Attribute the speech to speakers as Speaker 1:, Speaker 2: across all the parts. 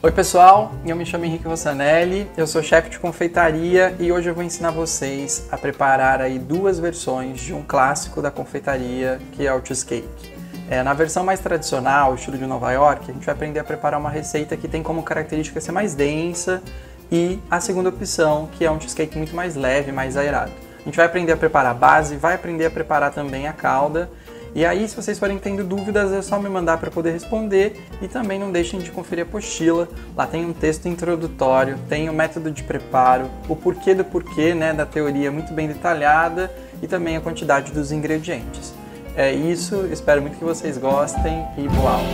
Speaker 1: Oi pessoal, eu me chamo Henrique Rossanelli, eu sou chefe de confeitaria e hoje eu vou ensinar vocês a preparar aí duas versões de um clássico da confeitaria que é o cheesecake. Na versão mais tradicional, estilo de Nova York, a gente vai aprender a preparar uma receita que tem como característica ser mais densa e a segunda opção, que é um cheesecake muito mais leve, mais aerado. A gente vai aprender a preparar a base, vai aprender a preparar também a calda. E aí, se vocês forem tendo dúvidas, é só me mandar para poder responder. E também não deixem de conferir a apostila. Lá tem um texto introdutório, tem o método de preparo, o porquê do porquê, né, da teoria muito bem detalhada e também a quantidade dos ingredientes. É isso, espero muito que vocês gostem e boa aula!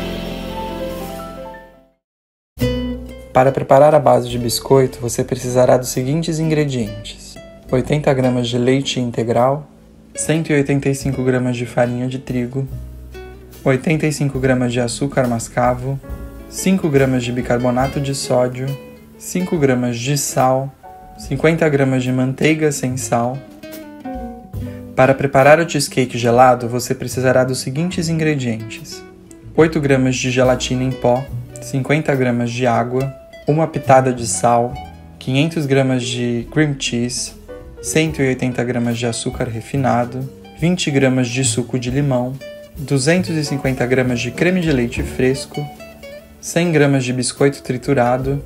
Speaker 1: Para preparar a base de biscoito, você precisará dos seguintes ingredientes: 80 gramas de leite integral, 185 gramas de farinha de trigo, 85 gramas de açúcar mascavo, 5 gramas de bicarbonato de sódio, 5 gramas de sal, 50 gramas de manteiga sem sal. Para preparar o cheesecake gelado, você precisará dos seguintes ingredientes: 8 gramas de gelatina em pó, 50 gramas de água, uma pitada de sal, 500 gramas de cream cheese, 180 gramas de açúcar refinado, 20 gramas de suco de limão, 250 gramas de creme de leite fresco, 100 gramas de biscoito triturado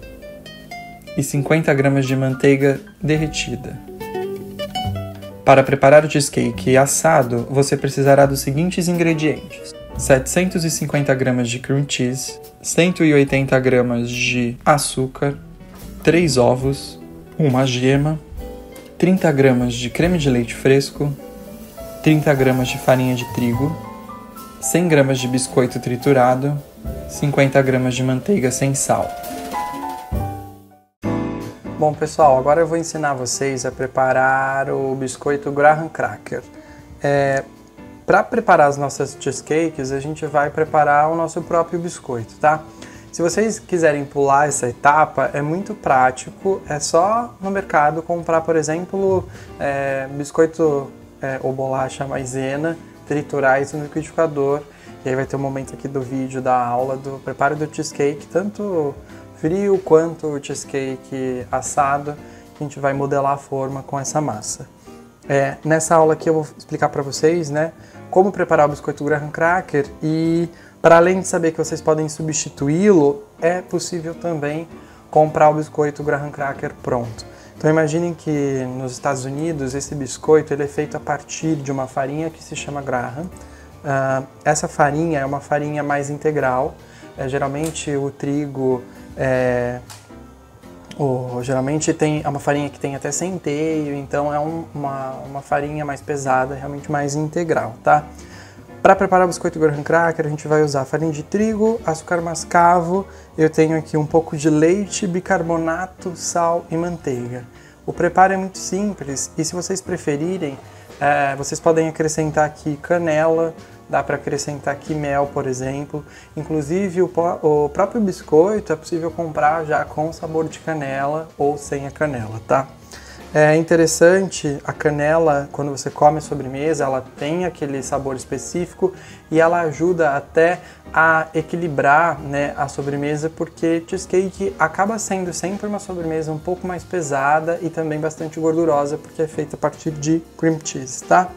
Speaker 1: e 50 gramas de manteiga derretida. Para preparar o cheesecake assado, você precisará dos seguintes ingredientes: 750 gramas de cream cheese, 180 gramas de açúcar, 3 ovos, uma gema, 30 gramas de creme de leite fresco, 30 gramas de farinha de trigo, 100 gramas de biscoito triturado, 50 gramas de manteiga sem sal. Bom pessoal, agora eu vou ensinar vocês a preparar o biscoito Graham Cracker. Para preparar as nossas cheesecakes, a gente vai preparar o nosso próprio biscoito, tá? Se vocês quiserem pular essa etapa, é muito prático, é só no mercado comprar, por exemplo, biscoito ou bolacha maisena, triturar isso no liquidificador, e aí vai ter um momento aqui do vídeo da aula do preparo do cheesecake, tanto frio quanto o cheesecake assado, que a gente vai modelar a forma com essa massa. Nessa aula aqui eu vou explicar para vocês, né, como preparar o biscoito Graham Cracker e para além de saber que vocês podem substituí-lo, é possível também comprar o biscoito Graham Cracker pronto. Então imaginem que nos Estados Unidos esse biscoito ele é feito a partir de uma farinha que se chama Graham. Essa farinha é uma farinha mais integral. Geralmente o trigo geralmente é uma farinha que tem até centeio, então é uma farinha mais pesada, realmente mais integral, tá? Para preparar o biscoito Graham Cracker, a gente vai usar farinha de trigo, açúcar mascavo, eu tenho aqui um pouco de leite, bicarbonato, sal e manteiga. O preparo é muito simples e se vocês preferirem, vocês podem acrescentar aqui canela, dá para acrescentar aqui mel, por exemplo. Inclusive o próprio biscoito é possível comprar já com sabor de canela ou sem a canela, tá? É interessante, a canela, quando você come a sobremesa, ela tem aquele sabor específico e ela ajuda até a equilibrar, né, a sobremesa, porque cheesecake acaba sendo sempre uma sobremesa um pouco mais pesada e também bastante gordurosa, porque é feita a partir de cream cheese, tá?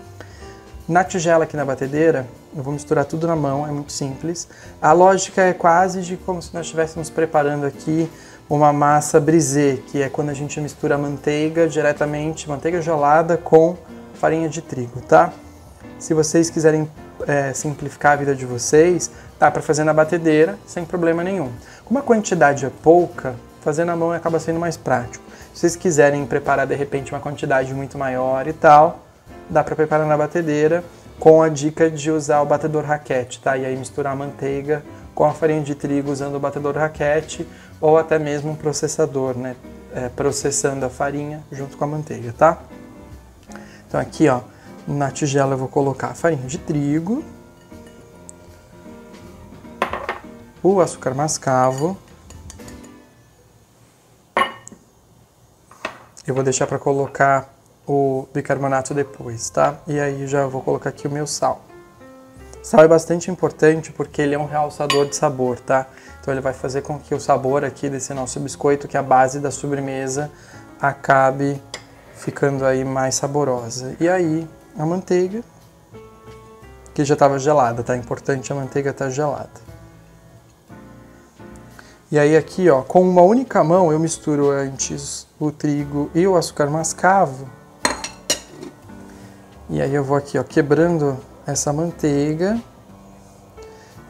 Speaker 1: Na tigela aqui na batedeira, eu vou misturar tudo na mão, é muito simples. A lógica é quase de como se nós estivéssemos preparando aqui uma massa brisée, que é quando a gente mistura a manteiga diretamente, manteiga gelada com farinha de trigo, tá? Se vocês quiserem simplificar a vida de vocês, dá para fazer na batedeira sem problema nenhum. Como a quantidade é pouca, fazer na mão acaba sendo mais prático. Se vocês quiserem preparar de repente uma quantidade muito maior e tal, dá para preparar na batedeira com a dica de usar o batedor raquete, tá? E aí misturar a manteiga com a farinha de trigo usando o batedor raquete ou até mesmo um processador, né? Processando a farinha junto com a manteiga, tá? Então aqui, ó, na tigela eu vou colocar a farinha de trigo, o açúcar mascavo, eu vou deixar para colocar o bicarbonato depois, tá? E aí já vou colocar aqui o meu sal. Sal é bastante importante porque ele é um realçador de sabor, tá? Então ele vai fazer com que o sabor aqui desse nosso biscoito, que é a base da sobremesa, acabe ficando aí mais saborosa. E aí, a manteiga, que já estava gelada, tá? Importante a manteiga estar gelada. E aí aqui, ó, com uma única mão eu misturo antes o trigo e o açúcar mascavo. E aí eu vou aqui, ó, quebrando essa manteiga.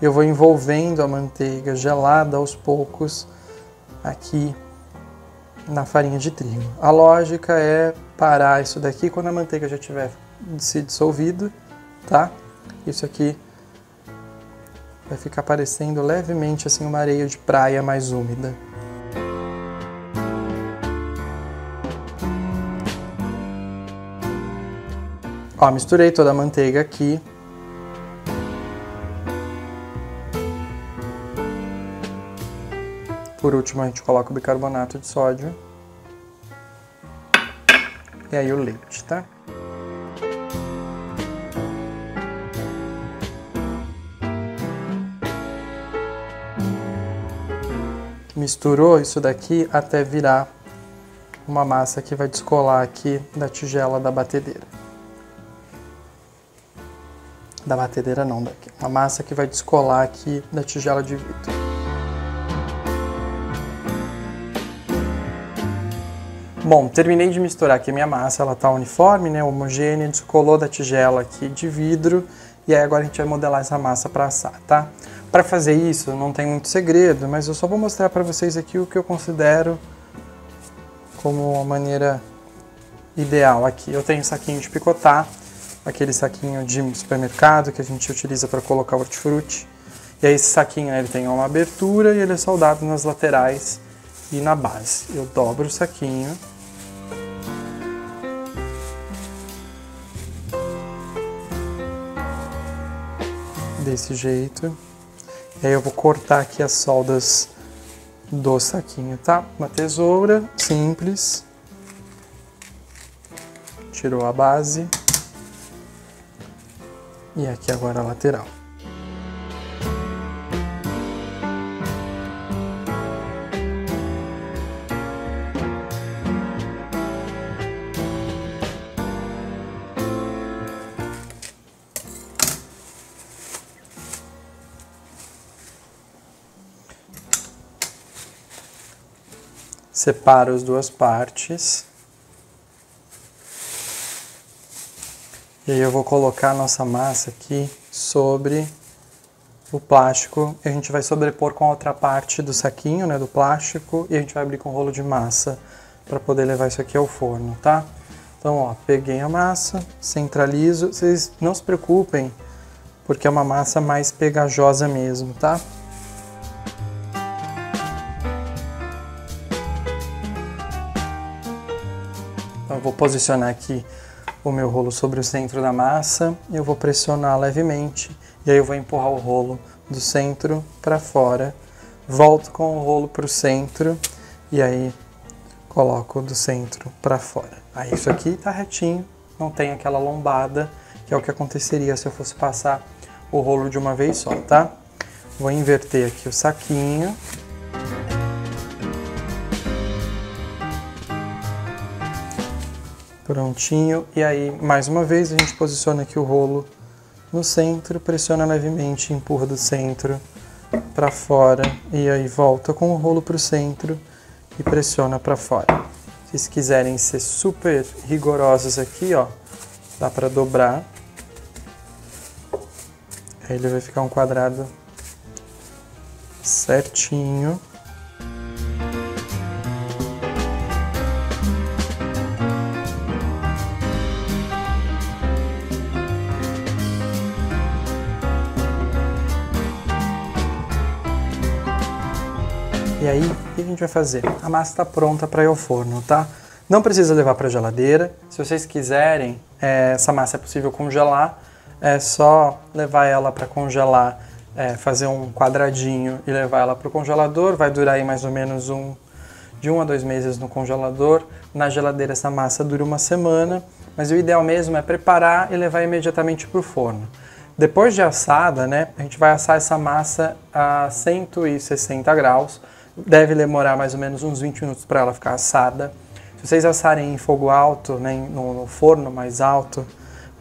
Speaker 1: Eu vou envolvendo a manteiga gelada aos poucos aqui na farinha de trigo. A lógica é parar isso daqui quando a manteiga já tiver se dissolvido, tá? Isso aqui vai ficar parecendo levemente assim uma areia de praia mais úmida. Ó, misturei toda a manteiga aqui. Por último, a gente coloca o bicarbonato de sódio. E aí o leite, tá? Misturou isso daqui até virar uma massa que vai descolar aqui da tigela da batedeira. Da batedeira não, daqui. Uma massa que vai descolar aqui da tigela de vidro. Bom, terminei de misturar aqui a minha massa, ela tá uniforme, né, homogênea, descolou da tigela aqui de vidro, e aí agora a gente vai modelar essa massa para assar, tá? Para fazer isso não tem muito segredo, mas eu só vou mostrar para vocês aqui o que eu considero como a maneira ideal aqui. Eu tenho saquinho de picotar, aquele saquinho de supermercado que a gente utiliza para colocar hortifruti, e aí esse saquinho, né, ele tem uma abertura e ele é soldado nas laterais e na base. Eu dobro o saquinho. Desse jeito. E aí eu vou cortar aqui as soldas do saquinho, tá? Uma tesoura simples. Tirou a base. E aqui agora a lateral. Separo as duas partes. E aí eu vou colocar a nossa massa aqui sobre o plástico. E a gente vai sobrepor com a outra parte do saquinho, né, do plástico. E a gente vai abrir com um rolo de massa para poder levar isso aqui ao forno, tá? Então, ó, peguei a massa, centralizo. Vocês não se preocupem, porque é uma massa mais pegajosa mesmo, tá? Eu vou posicionar aqui o meu rolo sobre o centro da massa, eu vou pressionar levemente e aí eu vou empurrar o rolo do centro para fora, volto com o rolo para o centro e aí coloco do centro para fora. Aí isso aqui tá retinho, não tem aquela lombada, que é o que aconteceria se eu fosse passar o rolo de uma vez só, tá? Vou inverter aqui o saquinho. Prontinho, e aí mais uma vez a gente posiciona aqui o rolo no centro, pressiona levemente, empurra do centro para fora e aí volta com o rolo para o centro e pressiona para fora. Se vocês quiserem ser super rigorosos aqui, ó, dá para dobrar, aí ele vai ficar um quadrado certinho. E aí, o que a gente vai fazer? A massa está pronta para ir ao forno, tá? Não precisa levar para a geladeira. Se vocês quiserem, essa massa é possível congelar. É só levar ela para congelar, fazer um quadradinho e levar ela para o congelador. Vai durar aí mais ou menos de 1 a 2 meses no congelador. Na geladeira essa massa dura uma semana, mas o ideal mesmo é preparar e levar imediatamente para o forno. Depois de assada, né, a gente vai assar essa massa a 160 graus. Deve demorar mais ou menos uns 20 minutos para ela ficar assada. Se vocês assarem em fogo alto, né, no forno mais alto,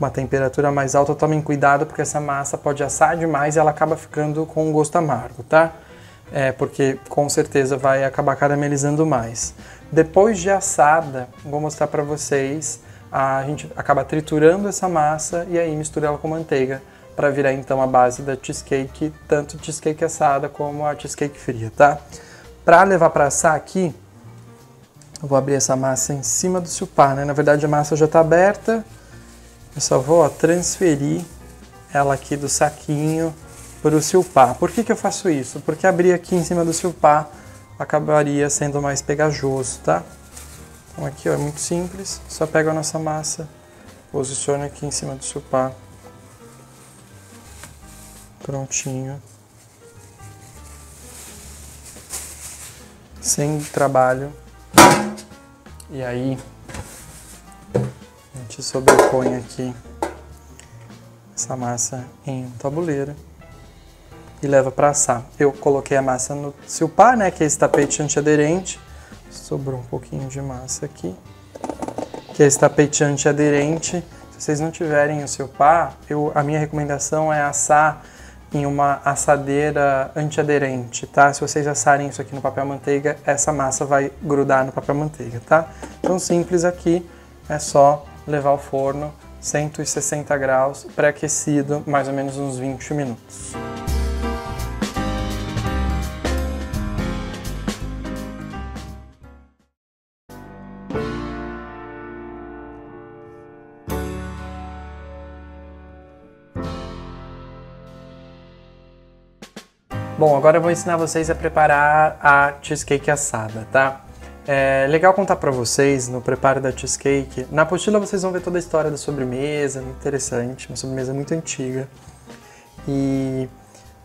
Speaker 1: uma temperatura mais alta, tomem cuidado porque essa massa pode assar demais e ela acaba ficando com um gosto amargo, tá? Porque com certeza vai acabar caramelizando mais. Depois de assada, vou mostrar para vocês, a gente acaba triturando essa massa e aí mistura ela com manteiga para virar então a base da cheesecake, tanto cheesecake assada como a cheesecake fria, tá? Para levar para assar aqui, eu vou abrir essa massa em cima do silpar, né? Na verdade a massa já está aberta, eu só vou transferir ela aqui do saquinho para o silpar. Por que eu faço isso? Porque abrir aqui em cima do silpar acabaria sendo mais pegajoso, tá? Então aqui ó, é muito simples, só pego a nossa massa, posiciono aqui em cima do silpar. Prontinho. Sem trabalho. E aí, a gente sobrepõe aqui essa massa em um tabuleiro e leva para assar. Eu coloquei a massa no silpar, né, que é esse tapete antiaderente. Sobrou um pouquinho de massa aqui. Que é esse tapete antiaderente. Se vocês não tiverem o silpar, a minha recomendação é assar em uma assadeira antiaderente, tá? Se vocês assarem isso aqui no papel manteiga, essa massa vai grudar no papel manteiga, tá? Então simples aqui, é só levar ao forno, 160 graus, pré-aquecido, mais ou menos uns 20 minutos. Bom, agora eu vou ensinar vocês a preparar a cheesecake assada, tá? É legal contar pra vocês no preparo da cheesecake. Na apostila vocês vão ver toda a história da sobremesa, muito interessante, uma sobremesa muito antiga. E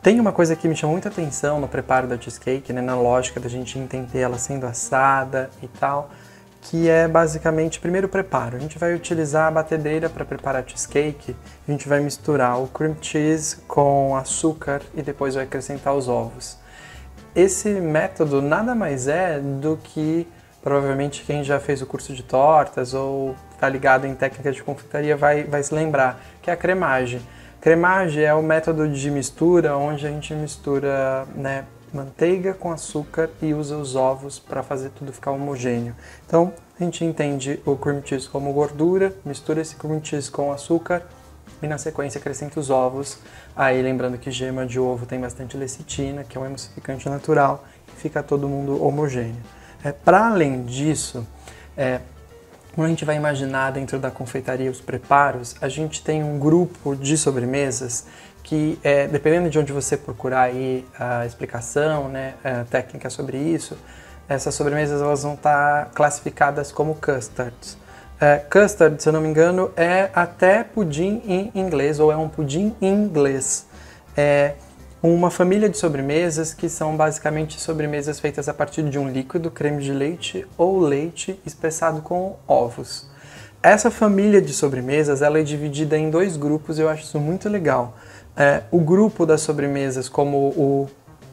Speaker 1: tem uma coisa que me chamou muita atenção no preparo da cheesecake, né, na lógica da gente entender ela sendo assada e tal, que é basicamente primeiro o preparo. A gente vai utilizar a batedeira para preparar a cheesecake, a gente vai misturar o cream cheese com açúcar e depois vai acrescentar os ovos. Esse método nada mais é do que, provavelmente quem já fez o curso de tortas ou está ligado em técnicas de confeitaria vai se lembrar, que é a cremagem. Cremagem é o método de mistura onde a gente mistura, né, manteiga com açúcar e usa os ovos para fazer tudo ficar homogêneo. Então a gente entende o cream cheese como gordura, mistura esse cream cheese com açúcar e na sequência acrescenta os ovos. Aí lembrando que gema de ovo tem bastante lecitina, que é um emulsificante natural, e fica todo mundo homogêneo. Para além disso, quando a gente vai imaginar dentro da confeitaria os preparos, a gente tem um grupo de sobremesas que, dependendo de onde você procurar aí a explicação, né, a técnica sobre isso, essas sobremesas elas vão estar classificadas como custards. Custard, se eu não me engano, é até pudim em inglês, ou é um pudim inglês. É uma família de sobremesas que são basicamente sobremesas feitas a partir de um líquido, creme de leite ou leite espessado com ovos. Essa família de sobremesas ela é dividida em dois grupos e eu acho isso muito legal. O grupo das sobremesas, como o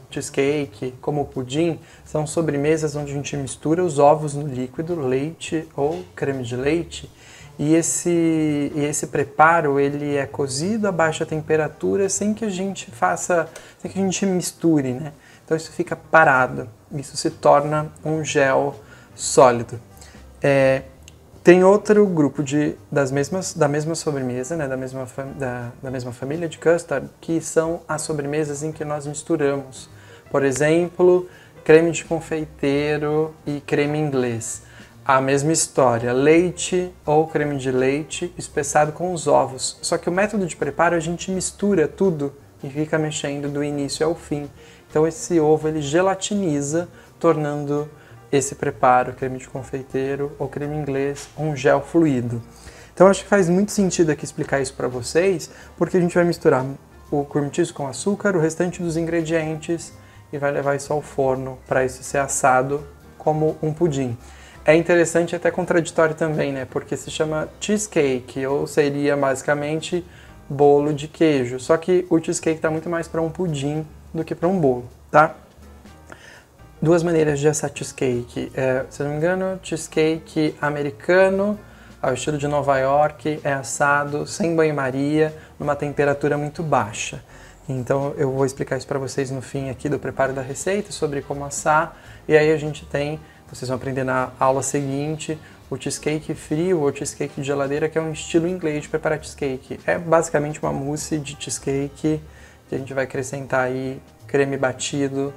Speaker 1: cheesecake, como o pudim, são sobremesas onde a gente mistura os ovos no líquido, leite ou creme de leite, e esse preparo ele é cozido a baixa temperatura sem que a gente misture, né? Então isso fica parado, isso se torna um gel sólido. Tem outro grupo da mesma sobremesa, né, da mesma família de custard, que são as sobremesas em que nós misturamos. Por exemplo, creme de confeiteiro e creme inglês. A mesma história, leite ou creme de leite espessado com os ovos. Só que o método de preparo a gente mistura tudo e fica mexendo do início ao fim. Então esse ovo ele gelatiniza, tornando esse preparo, creme de confeiteiro ou creme inglês, um gel fluido. Então acho que faz muito sentido aqui explicar isso para vocês, porque a gente vai misturar o cream cheese com açúcar, o restante dos ingredientes e vai levar isso ao forno para isso ser assado como um pudim. É interessante e até contraditório também, né? Porque se chama cheesecake, ou seria basicamente bolo de queijo. Só que o cheesecake está muito mais para um pudim do que para um bolo, tá? Duas maneiras de assar cheesecake. Se não me engano, cheesecake americano, ao estilo de Nova York, é assado sem banho-maria, numa temperatura muito baixa. Então eu vou explicar isso para vocês no fim aqui do preparo da receita, sobre como assar. E aí a gente tem, vocês vão aprender na aula seguinte, o cheesecake frio ou cheesecake de geladeira, que é um estilo inglês de preparar cheesecake. É basicamente uma mousse de cheesecake que a gente vai acrescentar aí creme batido,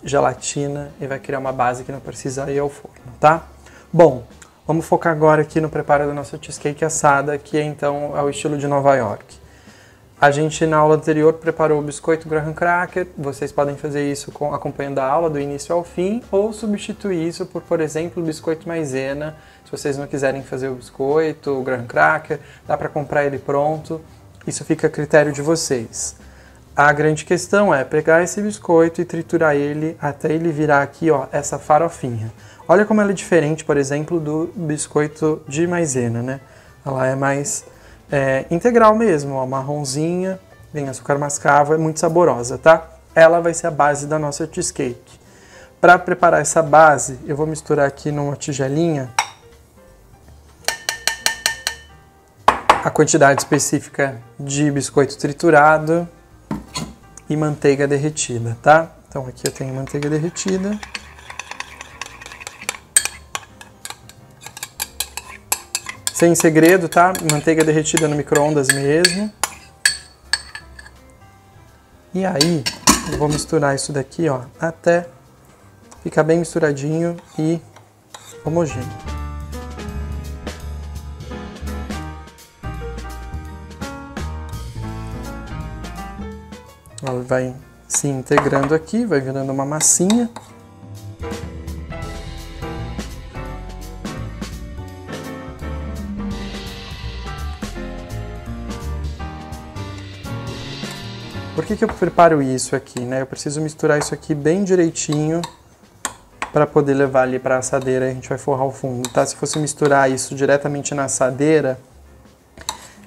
Speaker 1: gelatina e vai criar uma base que não precisa ir ao forno, tá? Bom, vamos focar agora aqui no preparo da nossa cheesecake assada, que então é o estilo de Nova York. A gente, na aula anterior, preparou o biscoito graham cracker. Vocês podem fazer isso acompanhando a aula do início ao fim ou substituir isso por exemplo, o biscoito maisena. Se vocês não quiserem fazer o biscoito, o graham cracker, dá para comprar ele pronto. Isso fica a critério de vocês. A grande questão é pegar esse biscoito e triturar ele até ele virar aqui, ó, essa farofinha. Olha como ela é diferente, por exemplo, do biscoito de maisena, né? Ela é mais integral mesmo, ó, marronzinha, tem açúcar mascavo, é muito saborosa, tá? Ela vai ser a base da nossa cheesecake. Para preparar essa base, eu vou misturar aqui numa tigelinha a quantidade específica de biscoito triturado e manteiga derretida, tá? Então aqui eu tenho manteiga derretida. Sem segredo, tá? Manteiga derretida no micro-ondas mesmo. E aí, eu vou misturar isso daqui, ó, até ficar bem misturadinho e homogêneo. Ela vai se integrando aqui, vai virando uma massinha. Por que eu preparo isso aqui, né? Eu preciso misturar isso aqui bem direitinho para poder levar ali para a assadeira e a gente vai forrar o fundo, tá? Se fosse misturar isso diretamente na assadeira,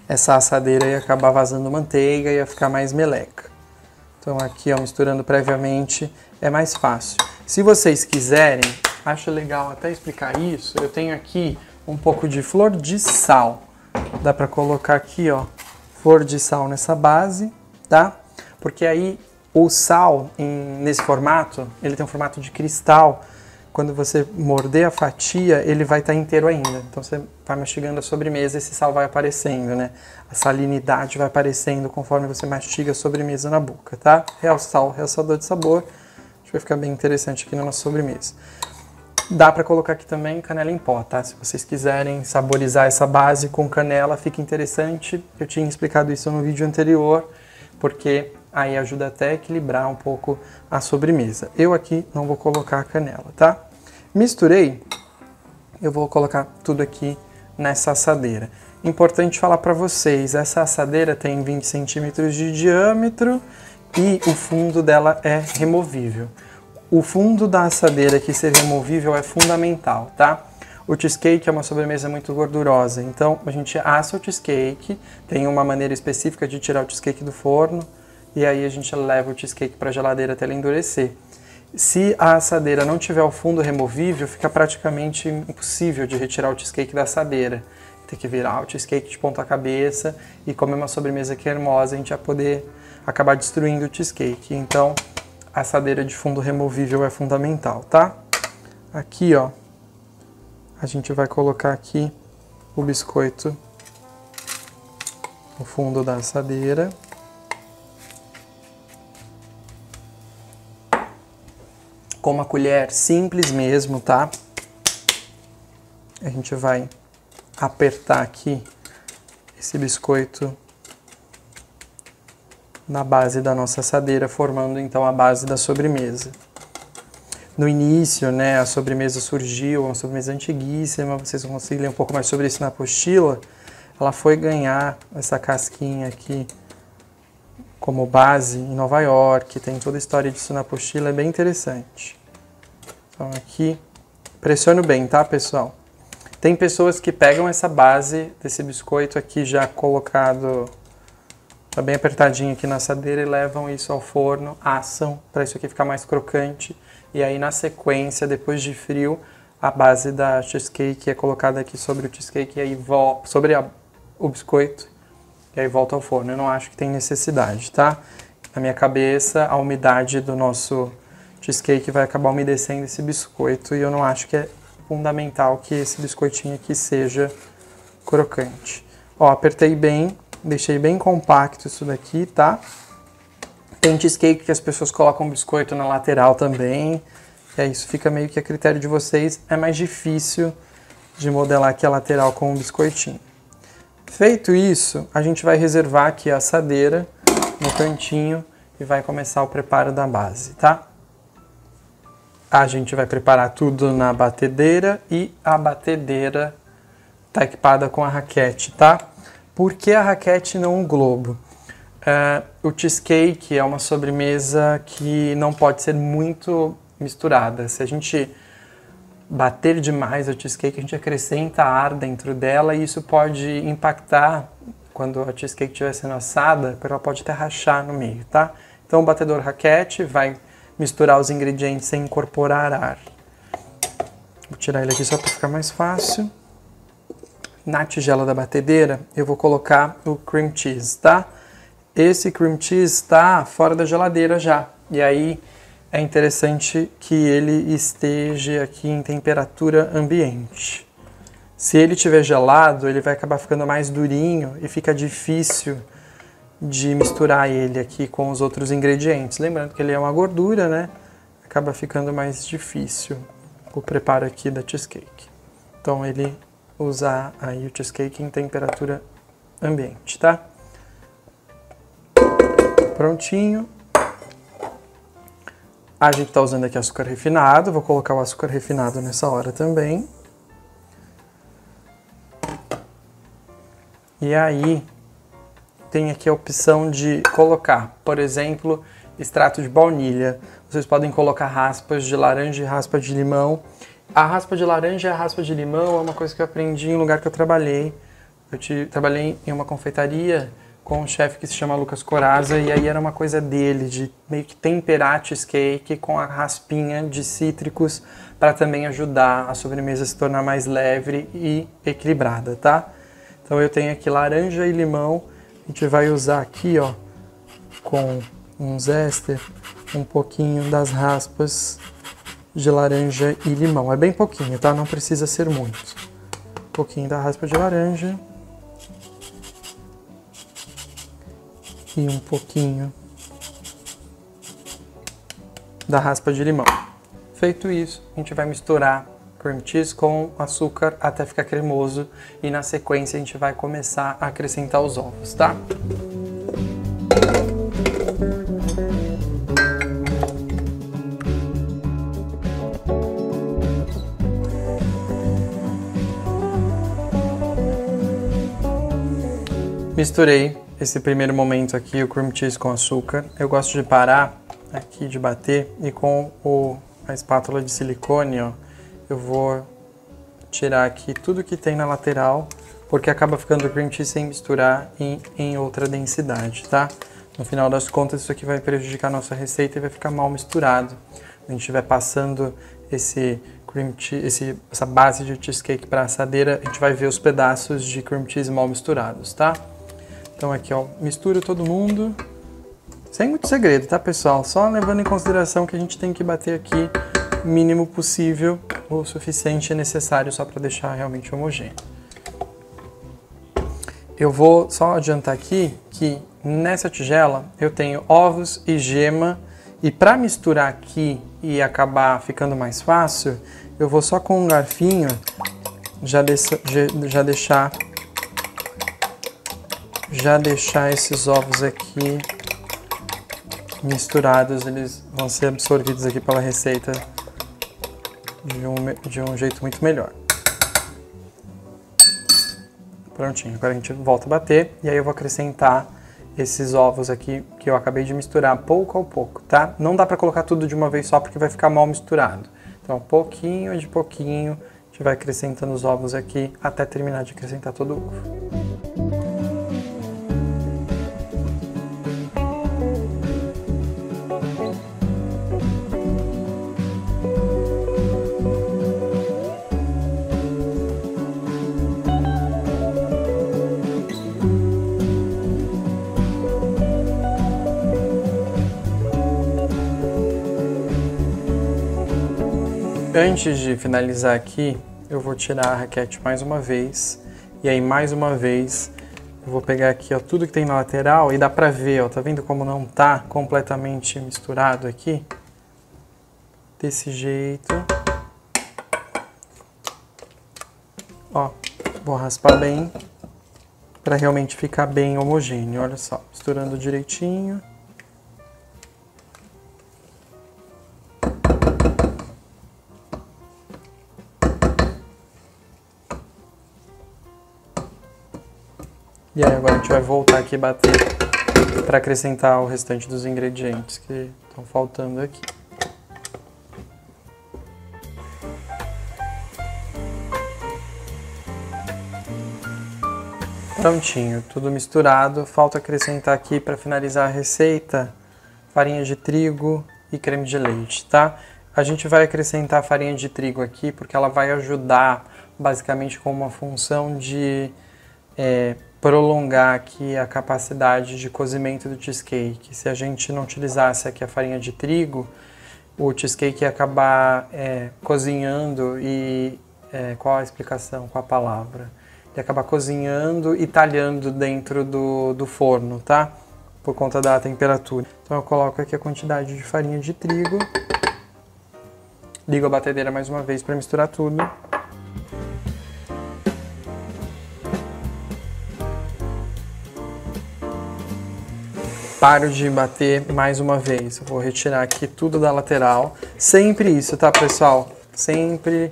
Speaker 1: essa assadeira ia acabar vazando manteiga e ia ficar mais meleca. Então aqui, ó, misturando previamente é mais fácil. Se vocês quiserem, acho legal até explicar isso, eu tenho aqui um pouco de flor de sal. Dá para colocar aqui, ó, flor de sal nessa base, tá? Porque aí o sal, nesse formato, ele tem um formato de cristal. Quando você morder a fatia, ele vai estar inteiro ainda. Então você vai mastigando a sobremesa, esse sal vai aparecendo, né? A salinidade vai aparecendo conforme você mastiga a sobremesa na boca, tá? Real sal, realçador de sabor. Acho que vai ficar bem interessante aqui na nossa sobremesa. Dá para colocar aqui também canela em pó, tá? Se vocês quiserem saborizar essa base com canela, fica interessante. Eu tinha explicado isso no vídeo anterior, porque aí ajuda até a equilibrar um pouco a sobremesa. Eu aqui não vou colocar a canela, tá? Misturei, eu vou colocar tudo aqui nessa assadeira. Importante falar para vocês, essa assadeira tem 20 centímetros de diâmetro e o fundo dela é removível. O fundo da assadeira aqui ser removível é fundamental, tá? O cheesecake é uma sobremesa muito gordurosa, então a gente assa o cheesecake, tem uma maneira específica de tirar o cheesecake do forno, e aí a gente leva o cheesecake para a geladeira até ele endurecer. Se a assadeira não tiver o fundo removível, fica praticamente impossível de retirar o cheesecake da assadeira. Tem que virar o cheesecake de ponta cabeça e comer uma sobremesa cremosa, a gente vai poder acabar destruindo o cheesecake. Então, a assadeira de fundo removível é fundamental, tá? Aqui, ó, a gente vai colocar aqui o biscoito no fundo da assadeira. Com uma colher simples mesmo, tá? A gente vai apertar aqui esse biscoito na base da nossa assadeira, formando então a base da sobremesa. No início, né, a sobremesa surgiu, uma sobremesa antiguíssima, vocês vão conseguir ler um pouco mais sobre isso na apostila. Ela foi ganhar essa casquinha aqui como base em Nova York, tem toda a história disso na apostila, é bem interessante. Então aqui, pressiono bem, tá, pessoal? Tem pessoas que pegam essa base desse biscoito aqui já colocado Tá bem apertadinho aqui na assadeira e levam isso ao forno, assam, para isso aqui ficar mais crocante. E aí na sequência, depois de frio, a base da cheesecake é colocada aqui sobre o cheesecake e aí sobre o biscoito e aí volta ao forno. Eu não acho que tem necessidade, tá? Na minha cabeça, a umidade do nosso cheesecake vai acabar umedecendo esse biscoito e eu não acho que é fundamental que esse biscoitinho aqui seja crocante. Ó, apertei bem, deixei bem compacto isso daqui, tá? Tem cheesecake que as pessoas colocam biscoito na lateral também. E aí isso fica meio que a critério de vocês. É mais difícil de modelar aqui a lateral com um biscoitinho. Feito isso, a gente vai reservar aqui a assadeira no cantinho e vai começar o preparo da base, tá? A gente vai preparar tudo na batedeira e a batedeira tá equipada com a raquete, tá? Por que a raquete e não o globo? O cheesecake é uma sobremesa que não pode ser muito misturada. Se a gente bater demais a cheesecake, a gente acrescenta ar dentro dela e isso pode impactar quando a cheesecake estiver sendo assada, porque ela pode até rachar no meio, tá? Então o batedor raquete vai misturar os ingredientes sem incorporar ar. Vou tirar ele aqui só para ficar mais fácil. Na tigela da batedeira, eu vou colocar o cream cheese, tá? Esse cream cheese está fora da geladeira já. E aí é interessante que ele esteja aqui em temperatura ambiente. Se ele estiver gelado, ele vai acabar ficando mais durinho e fica difícil de misturar ele aqui com os outros ingredientes. Lembrando que ele é uma gordura, né? Acaba ficando mais difícil o preparo aqui da cheesecake. Então ele usar aí o cheesecake em temperatura ambiente, tá? Prontinho. A gente tá usando aqui açúcar refinado, vou colocar o açúcar refinado nessa hora também. E aí tem aqui a opção de colocar, por exemplo, extrato de baunilha. Vocês podem colocar raspas de laranja e raspa de limão. A raspa de laranja e a raspa de limão é uma coisa que eu aprendi em um lugar que eu trabalhei. Trabalhei em uma confeitaria com um chefe que se chama Lucas Corazza, e aí era uma coisa dele, de meio que temperar cheesecake com a raspinha de cítricos para também ajudar a sobremesa a se tornar mais leve e equilibrada, tá? Então eu tenho aqui laranja e limão, a gente vai usar aqui, ó, com um zester, um pouquinho das raspas de laranja e limão. É bem pouquinho, tá? Não precisa ser muito. Um pouquinho da raspa de laranja. E um pouquinho da raspa de limão. Feito isso, a gente vai misturar cream cheese com açúcar até ficar cremoso e na sequência a gente vai começar a acrescentar os ovos, tá? Misturei esse primeiro momento aqui, o cream cheese com açúcar. Eu gosto de parar aqui, de bater, e com a espátula de silicone, ó, eu vou tirar aqui tudo que tem na lateral, porque acaba ficando o cream cheese sem misturar em outra densidade, tá? No final das contas, isso aqui vai prejudicar a nossa receita e vai ficar mal misturado. A gente vai passando esse cream cheese, essa base de cheesecake para a assadeira, a gente vai ver os pedaços de cream cheese mal misturados, tá? Então aqui, ó, mistura todo mundo, sem muito segredo, tá, pessoal? Só levando em consideração que a gente tem que bater aqui o mínimo possível, o suficiente e necessário só para deixar realmente homogêneo. Eu vou só adiantar aqui que nessa tigela eu tenho ovos e gema, e para misturar aqui e acabar ficando mais fácil, eu vou só com um garfinho já deixar esses ovos aqui misturados, eles vão ser absorvidos aqui pela receita de um jeito muito melhor. Prontinho, agora a gente volta a bater e aí eu vou acrescentar esses ovos aqui que eu acabei de misturar pouco a pouco, tá? Não dá pra colocar tudo de uma vez só porque vai ficar mal misturado. Então, pouquinho de pouquinho, a gente vai acrescentando os ovos aqui até terminar de acrescentar todo o ovo. Antes de finalizar aqui, eu vou tirar a raquete mais uma vez. E aí, mais uma vez, eu vou pegar aqui, ó, tudo que tem na lateral e dá pra ver, ó, tá vendo como não tá completamente misturado aqui? Desse jeito. Ó, vou raspar bem pra realmente ficar bem homogêneo, olha só, misturando direitinho. E aí agora a gente vai voltar aqui e bater para acrescentar o restante dos ingredientes que estão faltando aqui. Prontinho, tudo misturado. Falta acrescentar aqui para finalizar a receita farinha de trigo e creme de leite, tá? A gente vai acrescentar a farinha de trigo aqui porque ela vai ajudar basicamente com uma função de prolongar aqui a capacidade de cozimento do cheesecake. Se a gente não utilizasse aqui a farinha de trigo, o cheesecake ia acabar cozinhando e... qual a explicação? Qual a palavra? Ia acabar cozinhando e talhando dentro do forno, tá? Por conta da temperatura. Então eu coloco aqui a quantidade de farinha de trigo. Ligo a batedeira mais uma vez para misturar tudo. Paro de bater mais uma vez. Eu vou retirar aqui tudo da lateral. Sempre isso, tá, pessoal? Sempre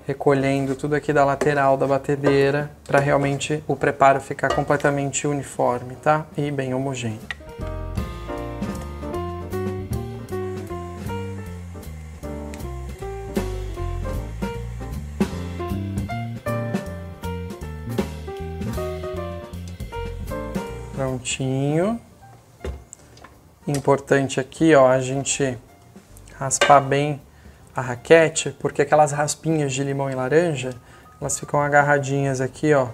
Speaker 1: recolhendo tudo aqui da lateral da batedeira para realmente o preparo ficar completamente uniforme, tá? E bem homogêneo. Prontinho. Importante aqui, ó, a gente raspar bem a raquete, porque aquelas raspinhas de limão e laranja, elas ficam agarradinhas aqui, ó,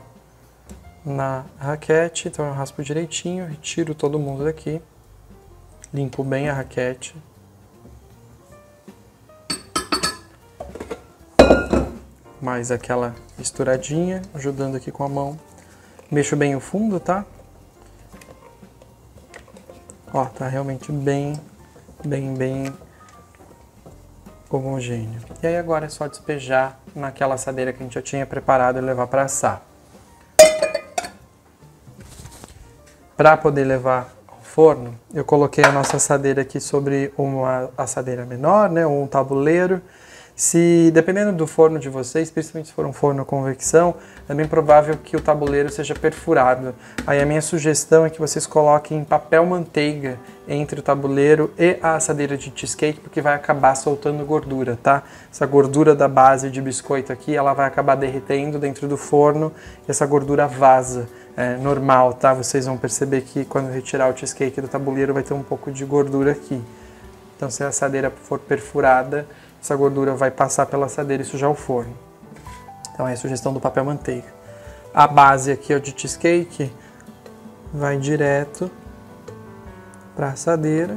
Speaker 1: na raquete. Então eu raspo direitinho, retiro todo mundo daqui, limpo bem a raquete. Mais aquela misturadinha, ajudando aqui com a mão. Mexo bem o fundo, tá? Ó, tá realmente bem homogêneo. E aí agora é só despejar naquela assadeira que a gente já tinha preparado e levar para assar. Para poder levar ao forno, eu coloquei a nossa assadeira aqui sobre uma assadeira menor, né, ou um tabuleiro. Se, dependendo do forno de vocês, principalmente se for um forno a convecção, é bem provável que o tabuleiro seja perfurado. Aí a minha sugestão é que vocês coloquem papel manteiga entre o tabuleiro e a assadeira de cheesecake, porque vai acabar soltando gordura, tá? Essa gordura da base de biscoito aqui, ela vai acabar derretendo dentro do forno e essa gordura vaza. É normal, tá? Vocês vão perceber que quando retirar o cheesecake do tabuleiro vai ter um pouco de gordura aqui. Então se a assadeira for perfurada, essa gordura vai passar pela assadeira e sujar o forno. Então é a sugestão do papel manteiga. A base aqui ó, de cheesecake vai direto para a assadeira.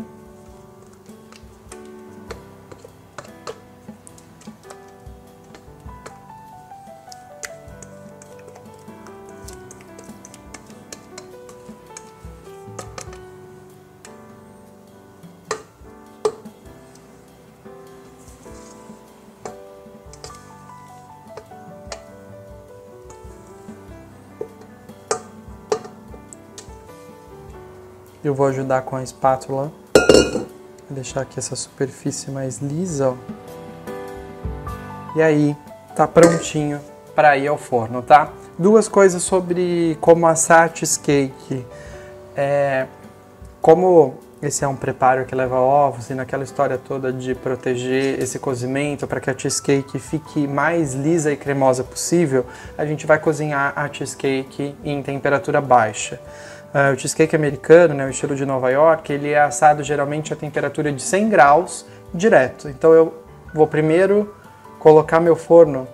Speaker 1: Eu vou ajudar com a espátula, vou deixar aqui essa superfície mais lisa, ó. E aí, tá prontinho para ir ao forno, tá? Duas coisas sobre como assar cheesecake. Como esse é um preparo que leva ovos e naquela história toda de proteger esse cozimento para que a cheesecake fique mais lisa e cremosa possível, a gente vai cozinhar a cheesecake em temperatura baixa. O cheesecake americano, né, o estilo de Nova York, ele é assado geralmente a temperatura de 100 graus direto. Então eu vou primeiro colocar meu forno.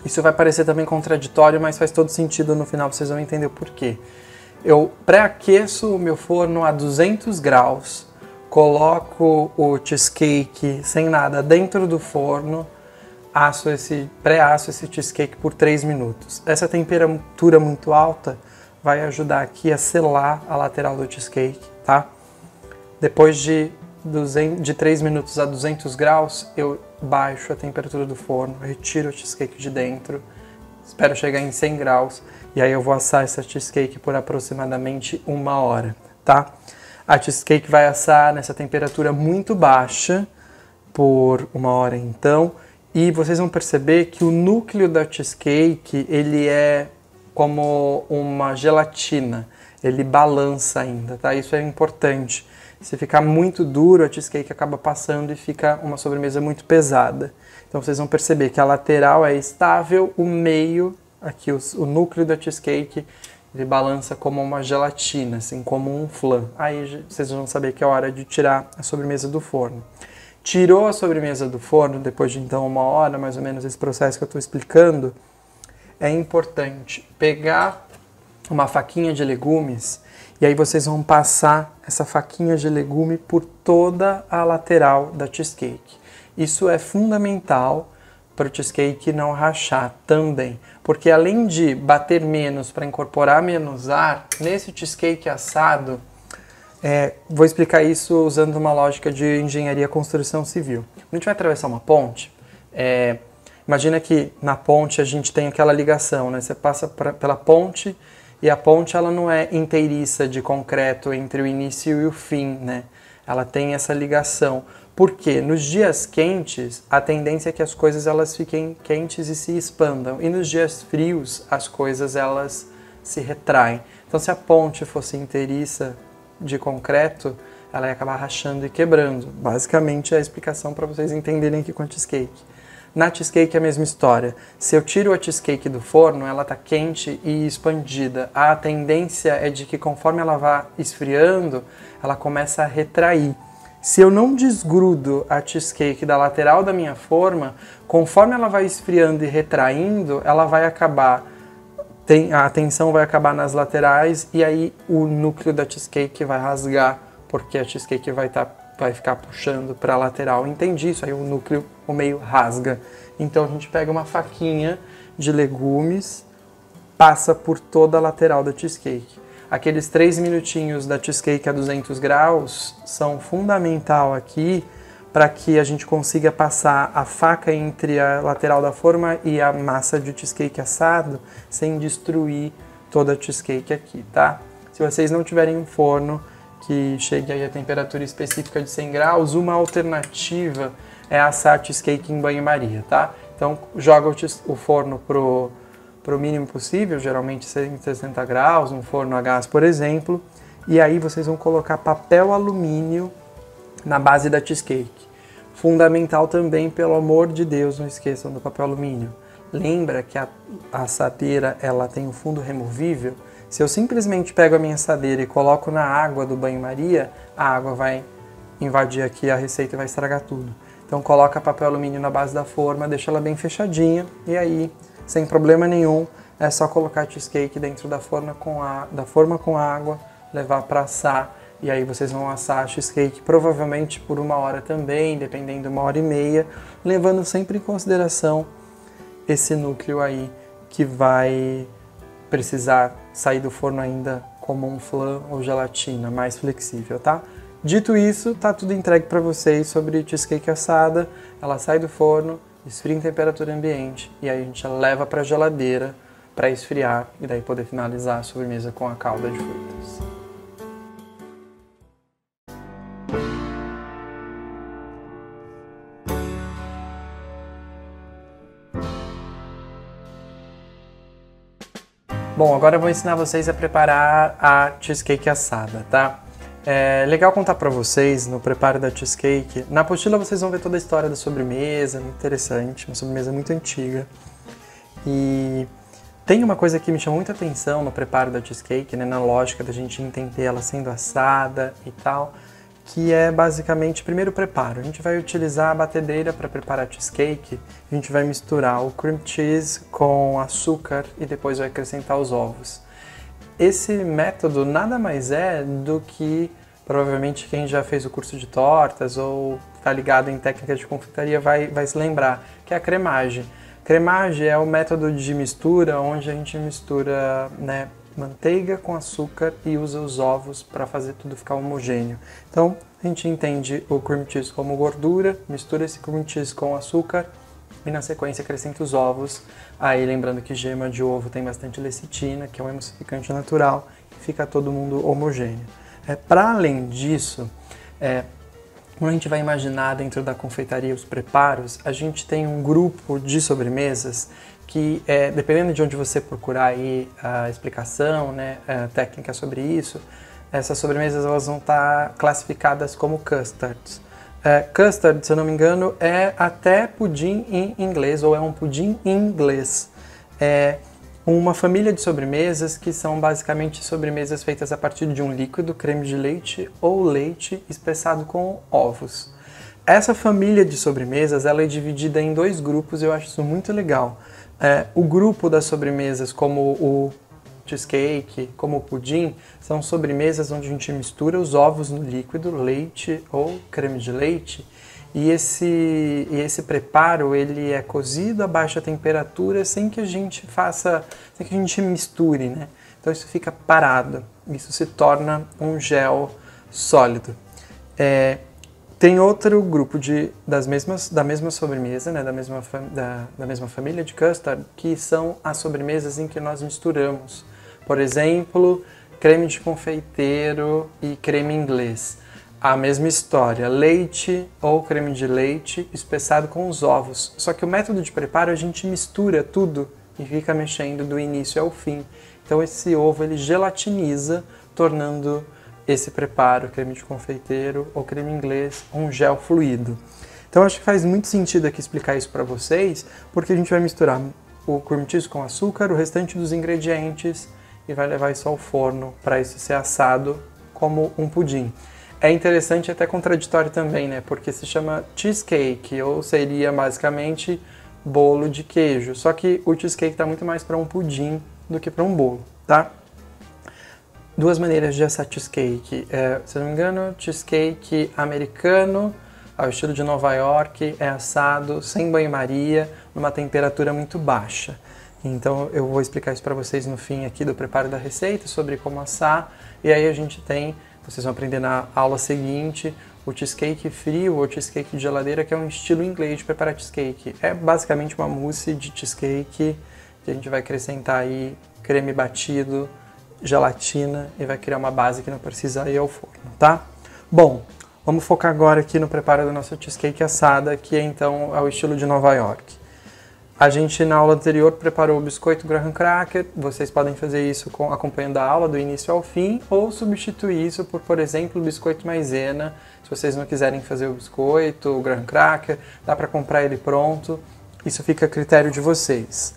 Speaker 1: Isso vai parecer também contraditório, mas faz todo sentido no final, vocês vão entender o porquê. Eu pré-aqueço o meu forno a 200 graus coloco o cheesecake sem nada dentro do forno, pré-asso esse cheesecake por 3 minutos. Essa temperatura muito alta vai ajudar aqui a selar a lateral do cheesecake, tá? Depois de 3 minutos a 200 graus, eu baixo a temperatura do forno, retiro o cheesecake de dentro, espero chegar em 100 graus e aí eu vou assar essa cheesecake por aproximadamente 1 hora, tá? A cheesecake vai assar nessa temperatura muito baixa por 1 hora então, e vocês vão perceber que o núcleo da cheesecake, ele é como uma gelatina, ele balança ainda, tá? Isso é importante. Se ficar muito duro, a cheesecake acaba passando e fica uma sobremesa muito pesada. Então vocês vão perceber que a lateral é estável, o meio, aqui o núcleo da cheesecake, ele balança como uma gelatina, assim, como um flan. Aí vocês vão saber que é hora de tirar a sobremesa do forno. Tirou a sobremesa do forno, depois de então 1 hora, mais ou menos esse processo que eu estou explicando, é importante pegar uma faquinha de legumes e aí vocês vão passar essa faquinha de legume por toda a lateral da cheesecake. Isso é fundamental para o cheesecake não rachar também, porque além de bater menos para incorporar menos ar, nesse cheesecake assado, vou explicar isso usando uma lógica de engenharia e construção civil. Quando a gente vai atravessar uma ponte, imagina que na ponte a gente tem aquela ligação, né? Você passa pela ponte e a ponte ela não é inteiriça de concreto entre o início e o fim, né? Ela tem essa ligação. Porque nos dias quentes a tendência é que as coisas elas fiquem quentes e se expandam, e nos dias frios as coisas elas se retraem. Então se a ponte fosse inteiriça de concreto, ela ia acabar rachando e quebrando. Basicamente é a explicação para vocês entenderem aqui com a cheesecake. Na cheesecake é a mesma história. Se eu tiro a cheesecake do forno, ela está quente e expandida. A tendência é de que conforme ela vá esfriando, ela começa a retrair. Se eu não desgrudo a cheesecake da lateral da minha forma, conforme ela vai esfriando e retraindo, ela vai acabar, a tensão vai acabar nas laterais e aí o núcleo da cheesecake vai rasgar, porque a cheesecake vai ficar puxando para a lateral. Entendi isso? Aí o núcleo, o meio rasga. Então a gente pega uma faquinha de legumes, passa por toda a lateral da cheesecake. Aqueles 3 minutinhos da cheesecake a 200 graus são fundamental aqui para que a gente consiga passar a faca entre a lateral da forma e a massa de cheesecake assado sem destruir toda a cheesecake aqui, tá? Se vocês não tiverem um forno que chegue aí a temperatura específica de 100 graus, uma alternativa é assar cheesecake em banho-maria, tá? Então joga o forno pro mínimo possível, geralmente 160 graus, um forno a gás, por exemplo, e aí vocês vão colocar papel alumínio na base da cheesecake. Fundamental também, pelo amor de Deus, não esqueçam do papel alumínio. Lembra que a assadeira ela tem um fundo removível? Se eu simplesmente pego a minha assadeira e coloco na água do banho-maria, a água vai invadir aqui a receita e vai estragar tudo. Então coloca papel alumínio na base da forma, deixa ela bem fechadinha e aí, sem problema nenhum, é só colocar a cheesecake dentro da forma com água, levar para assar e aí vocês vão assar a cheesecake provavelmente por 1 hora também, dependendo, 1h30, levando sempre em consideração esse núcleo aí que vai precisar sair do forno ainda como um flan ou gelatina, mais flexível, tá? Dito isso, tá tudo entregue para vocês sobre cheesecake assada. Ela sai do forno, esfria em temperatura ambiente e aí a gente leva para a geladeira para esfriar e daí poder finalizar a sobremesa com a calda de frutas. Bom, agora eu vou ensinar vocês a preparar a cheesecake assada, tá? É legal contar para vocês no preparo da cheesecake. Na apostila vocês vão ver toda a história da sobremesa, muito interessante, uma sobremesa muito antiga. E tem uma coisa que me chama muita atenção no preparo da cheesecake, né, na lógica da gente entender ela sendo assada e tal, que é basicamente primeiro o preparo. A gente vai utilizar a batedeira para preparar a cheesecake, a gente vai misturar o cream cheese com açúcar e depois vai acrescentar os ovos. Esse método nada mais é do que Provavelmente quem já fez o curso de tortas ou está ligado em técnicas de confeitaria vai se lembrar, que é a cremagem. Cremagem é o método de mistura onde a gente mistura, né, manteiga com açúcar e usa os ovos para fazer tudo ficar homogêneo. Então a gente entende o cream cheese como gordura, mistura esse cream cheese com açúcar e na sequência acrescenta os ovos. Aí lembrando que gema de ovo tem bastante lecitina, que é um emulsificante natural, e fica todo mundo homogêneo. Para além disso, quando a gente vai imaginar dentro da confeitaria os preparos, a gente tem um grupo de sobremesas que, dependendo de onde você procurar aí a explicação, né, a técnica sobre isso, essas sobremesas elas vão estar classificadas como custards. Custard, se eu não me engano, é até pudim em inglês, ou é um pudim em inglês. É uma família de sobremesas que são basicamente sobremesas feitas a partir de um líquido, creme de leite ou leite espessado com ovos. Essa família de sobremesas ela é dividida em dois grupos e eu acho isso muito legal. O grupo das sobremesas, como o cheesecake, como o pudim, são sobremesas onde a gente mistura os ovos no líquido, leite ou creme de leite, e esse preparo ele é cozido a baixa temperatura sem que a gente misture, né? Então isso fica parado, isso se torna um gel sólido. Tem outro grupo da mesma sobremesa, né, da mesma família de custard, que são as sobremesas em que nós misturamos. Por exemplo, creme de confeiteiro e creme inglês. A mesma história, leite ou creme de leite espessado com os ovos. Só que o método de preparo a gente mistura tudo e fica mexendo do início ao fim. Então esse ovo ele gelatiniza, tornando esse preparo, creme de confeiteiro ou creme inglês, um gel fluido. Então acho que faz muito sentido aqui explicar isso para vocês, porque a gente vai misturar o cream cheese com açúcar, o restante dos ingredientes e vai levar isso ao forno para isso ser assado como um pudim. É interessante e até contraditório também, né? Porque se chama cheesecake, ou seria basicamente bolo de queijo. Só que o cheesecake está muito mais para um pudim do que para um bolo, tá? Duas maneiras de assar cheesecake. Se não me engano, cheesecake americano, ao estilo de Nova York, é assado sem banho-maria, numa temperatura muito baixa. Então eu vou explicar isso para vocês no fim aqui do preparo da receita, sobre como assar. E aí a gente tem, vocês vão aprender na aula seguinte, o cheesecake frio ou cheesecake de geladeira, que é um estilo inglês de preparar cheesecake. É basicamente uma mousse de cheesecake que a gente vai acrescentar aí creme batido, gelatina e vai criar uma base que não precisa ir ao forno, tá? Bom, vamos focar agora aqui no preparo da nossa cheesecake assada, que é então ao estilo de Nova York. A gente na aula anterior preparou o biscoito graham cracker, vocês podem fazer isso acompanhando a aula do início ao fim ou substituir isso por exemplo, o biscoito maisena. Se vocês não quiserem fazer o biscoito, o graham cracker, dá para comprar ele pronto, isso fica a critério de vocês.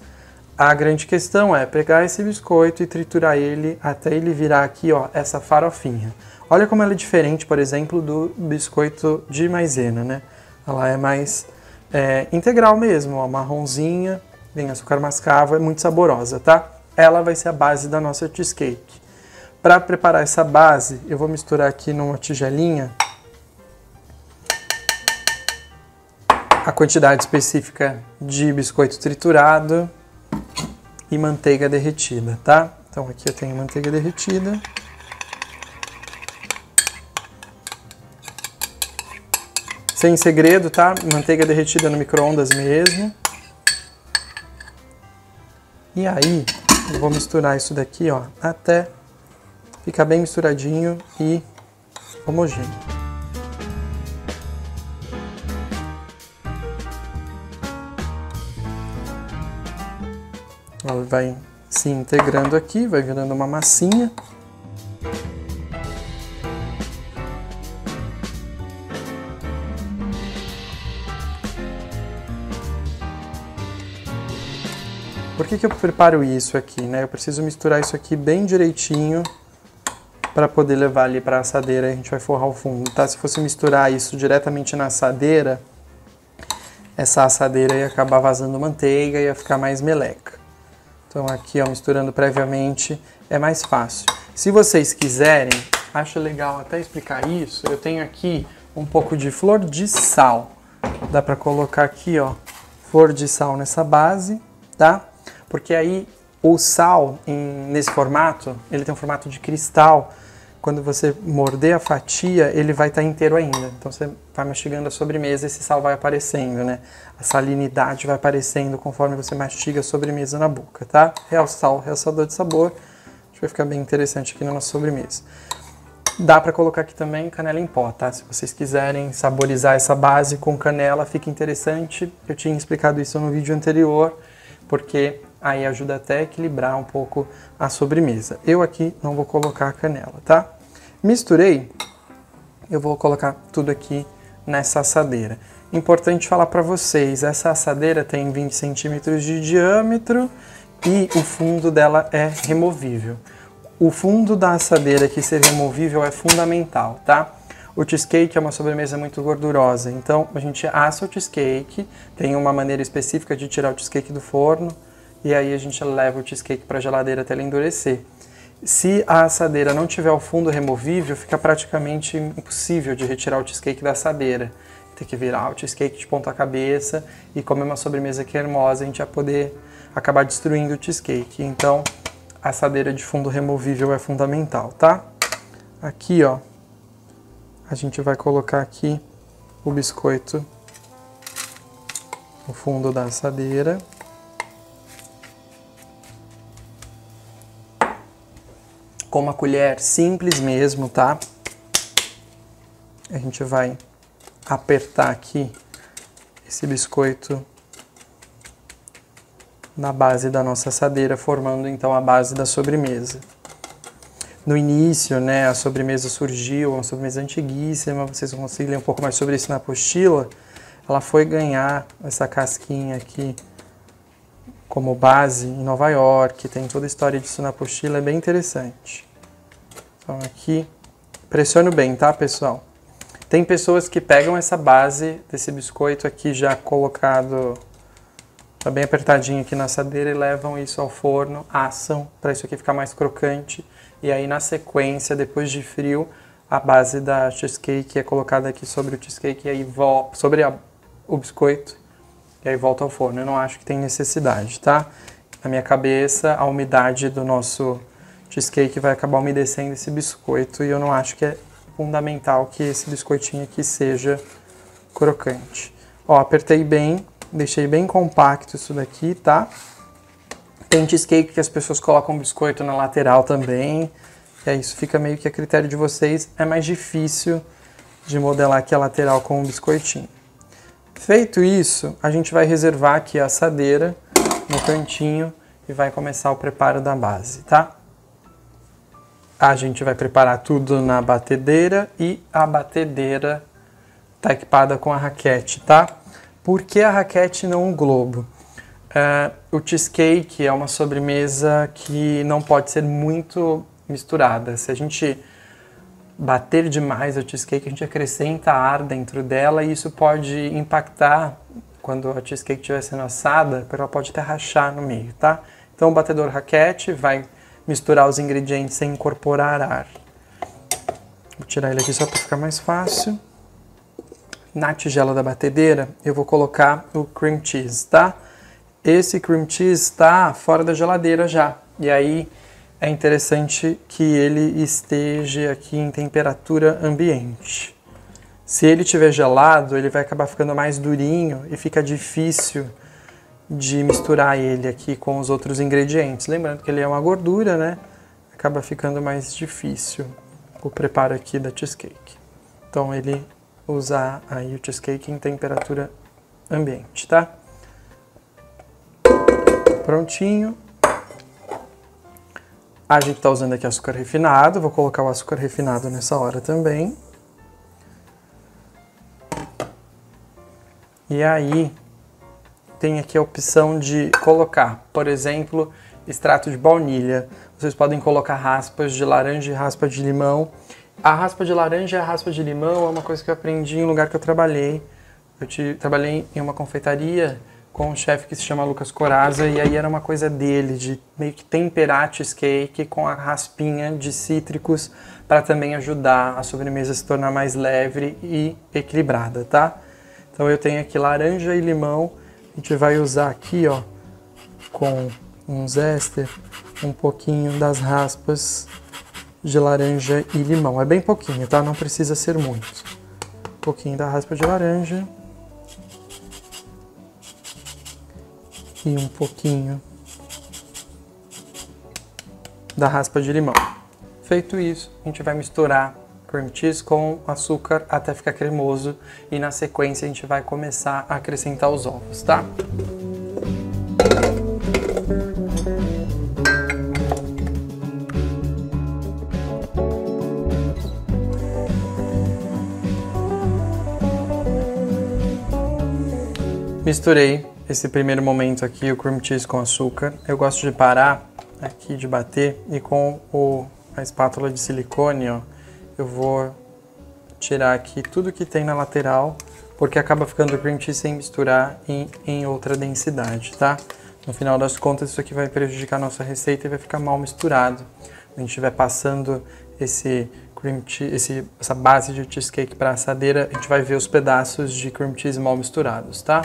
Speaker 1: A grande questão é pegar esse biscoito e triturar ele até ele virar aqui, ó, essa farofinha. Olha como ela é diferente, por exemplo, do biscoito de maisena, né? Ela é mais integral mesmo, ó, marronzinha, tem açúcar mascavo, é muito saborosa, tá? Ela vai ser a base da nossa cheesecake. Para preparar essa base, eu vou misturar aqui numa tigelinha a quantidade específica de biscoito triturado e manteiga derretida, tá? Então aqui eu tenho manteiga derretida. Sem segredo, tá? Manteiga derretida no micro-ondas mesmo. E aí, eu vou misturar isso daqui, ó, até ficar bem misturadinho e homogêneo. Ela vai se integrando aqui, vai virando uma massinha. Por que eu preparo isso aqui, né? Eu preciso misturar isso aqui bem direitinho para poder levar ali para a assadeira e a gente vai forrar o fundo, tá? Se fosse misturar isso diretamente na assadeira, essa assadeira ia acabar vazando manteiga e ia ficar mais meleca. Então aqui, ó, misturando previamente é mais fácil. Se vocês quiserem, acho legal até explicar isso. Eu tenho aqui um pouco de flor de sal. Dá pra colocar aqui, ó, flor de sal nessa base, tá? Porque aí o sal, nesse formato, ele tem um formato de cristal. Quando você morder a fatia, ele vai estar inteiro ainda. Então você vai mastigando a sobremesa, esse sal vai aparecendo, né? A salinidade vai aparecendo conforme você mastiga a sobremesa na boca, tá? Real sal, realçador de sabor. Acho que vai ficar bem interessante aqui na nossa sobremesa. Dá para colocar aqui também canela em pó, tá? Se vocês quiserem saborizar essa base com canela, fica interessante. Eu tinha explicado isso no vídeo anterior, porque aí ajuda até a equilibrar um pouco a sobremesa. Eu aqui não vou colocar a canela, tá? Misturei, eu vou colocar tudo aqui nessa assadeira. Importante falar para vocês, essa assadeira tem 20 centímetros de diâmetro e o fundo dela é removível. O fundo da assadeira aqui ser removível é fundamental, tá? O cheesecake é uma sobremesa muito gordurosa, então a gente assa o cheesecake, tem uma maneira específica de tirar o cheesecake do forno, e aí a gente leva o cheesecake para a geladeira até ele endurecer. Se a assadeira não tiver o fundo removível, fica praticamente impossível de retirar o cheesecake da assadeira. Tem que virar o cheesecake de ponta cabeça e comer uma sobremesa cremosa, a gente vai poder acabar destruindo o cheesecake. Então, a assadeira de fundo removível é fundamental, tá? Aqui, ó, a gente vai colocar aqui o biscoito no fundo da assadeira. Com uma colher simples mesmo, tá? A gente vai apertar aqui esse biscoito na base da nossa assadeira, formando então a base da sobremesa. No início, né, a sobremesa surgiu, uma sobremesa antiguíssima, vocês vão conseguir ler um pouco mais sobre isso na apostila. Ela foi ganhar essa casquinha aqui como base em Nova York, tem toda a história disso na apostila, é bem interessante. Então aqui, pressiono bem, tá, pessoal? Tem pessoas que pegam essa base desse biscoito aqui já colocado, tá bem apertadinho aqui na assadeira, e levam isso ao forno, assam para isso aqui ficar mais crocante. E aí na sequência, depois de frio, a base da cheesecake é colocada aqui sobre o cheesecake e aí sobre o biscoito. E aí volta ao forno. Eu não acho que tem necessidade, tá? Na minha cabeça, a umidade do nosso cheesecake vai acabar umedecendo esse biscoito e eu não acho que é fundamental que esse biscoitinho aqui seja crocante. Ó, apertei bem, deixei bem compacto isso daqui, tá? Tem cheesecake que as pessoas colocam biscoito na lateral também, e aí isso fica meio que a critério de vocês. É mais difícil de modelar aqui a lateral com um biscoitinho. Feito isso, a gente vai reservar aqui a assadeira no cantinho e vai começar o preparo da base, tá? A gente vai preparar tudo na batedeira e a batedeira tá equipada com a raquete, tá? Por que a raquete e não um globo? O cheesecake é uma sobremesa que não pode ser muito misturada. Se a gente bater demais o cheesecake, a gente acrescenta ar dentro dela e isso pode impactar quando a cheesecake estiver sendo assada, porque ela pode até rachar no meio, tá? Então o batedor raquete vai misturar os ingredientes sem incorporar ar. Vou tirar ele aqui só para ficar mais fácil. Na tigela da batedeira eu vou colocar o cream cheese, tá? Esse cream cheese está fora da geladeira já, e aí é interessante que ele esteja aqui em temperatura ambiente. Se ele estiver gelado, ele vai acabar ficando mais durinho e fica difícil de misturar ele aqui com os outros ingredientes. Lembrando que ele é uma gordura, né? Acaba ficando mais difícil o preparo aqui da cheesecake. Então ele usar aí o cheesecake em temperatura ambiente, tá? Prontinho. A gente está usando aqui açúcar refinado, vou colocar o açúcar refinado nessa hora também. E aí, tem aqui a opção de colocar, por exemplo, extrato de baunilha. Vocês podem colocar raspas de laranja e raspa de limão. A raspa de laranja e a raspa de limão é uma coisa que eu aprendi em um lugar que eu trabalhei. Trabalhei em uma confeitaria com um chefe que se chama Lucas Corazza, e aí era uma coisa dele, de meio que temperar cheesecake com a raspinha de cítricos para também ajudar a sobremesa a se tornar mais leve e equilibrada, tá? Então eu tenho aqui laranja e limão, a gente vai usar aqui, ó, com um zester, um pouquinho das raspas de laranja e limão. É bem pouquinho, tá? Não precisa ser muito. Um pouquinho da raspa de laranja. E um pouquinho da raspa de limão. Feito isso, a gente vai misturar cream cheese com açúcar até ficar cremoso e na sequência a gente vai começar a acrescentar os ovos, tá? Misturei esse primeiro momento aqui, o cream cheese com açúcar. Eu gosto de parar aqui, de bater, e com a espátula de silicone, ó, eu vou tirar aqui tudo que tem na lateral, porque acaba ficando o cream cheese sem misturar em outra densidade, tá? No final das contas, isso aqui vai prejudicar a nossa receita e vai ficar mal misturado. A gente vai passando essa base de cheesecake para a assadeira, a gente vai ver os pedaços de cream cheese mal misturados, tá?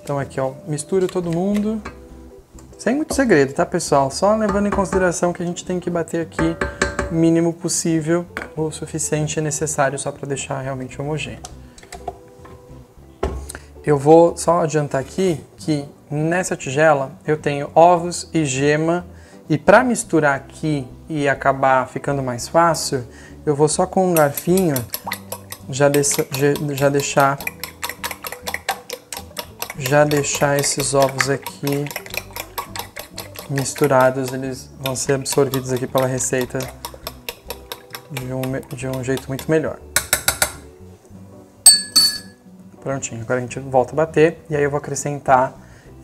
Speaker 1: Então aqui, ó, misturo todo mundo, sem muito segredo, tá, pessoal? Só levando em consideração que a gente tem que bater aqui o mínimo possível, o suficiente e necessário só para deixar realmente homogêneo. Eu vou só adiantar aqui que nessa tigela eu tenho ovos e gema, e para misturar aqui e acabar ficando mais fácil, eu vou só com um garfinho já deixar esses ovos aqui misturados, eles vão ser absorvidos aqui pela receita de um jeito muito melhor. Prontinho, agora a gente volta a bater e aí eu vou acrescentar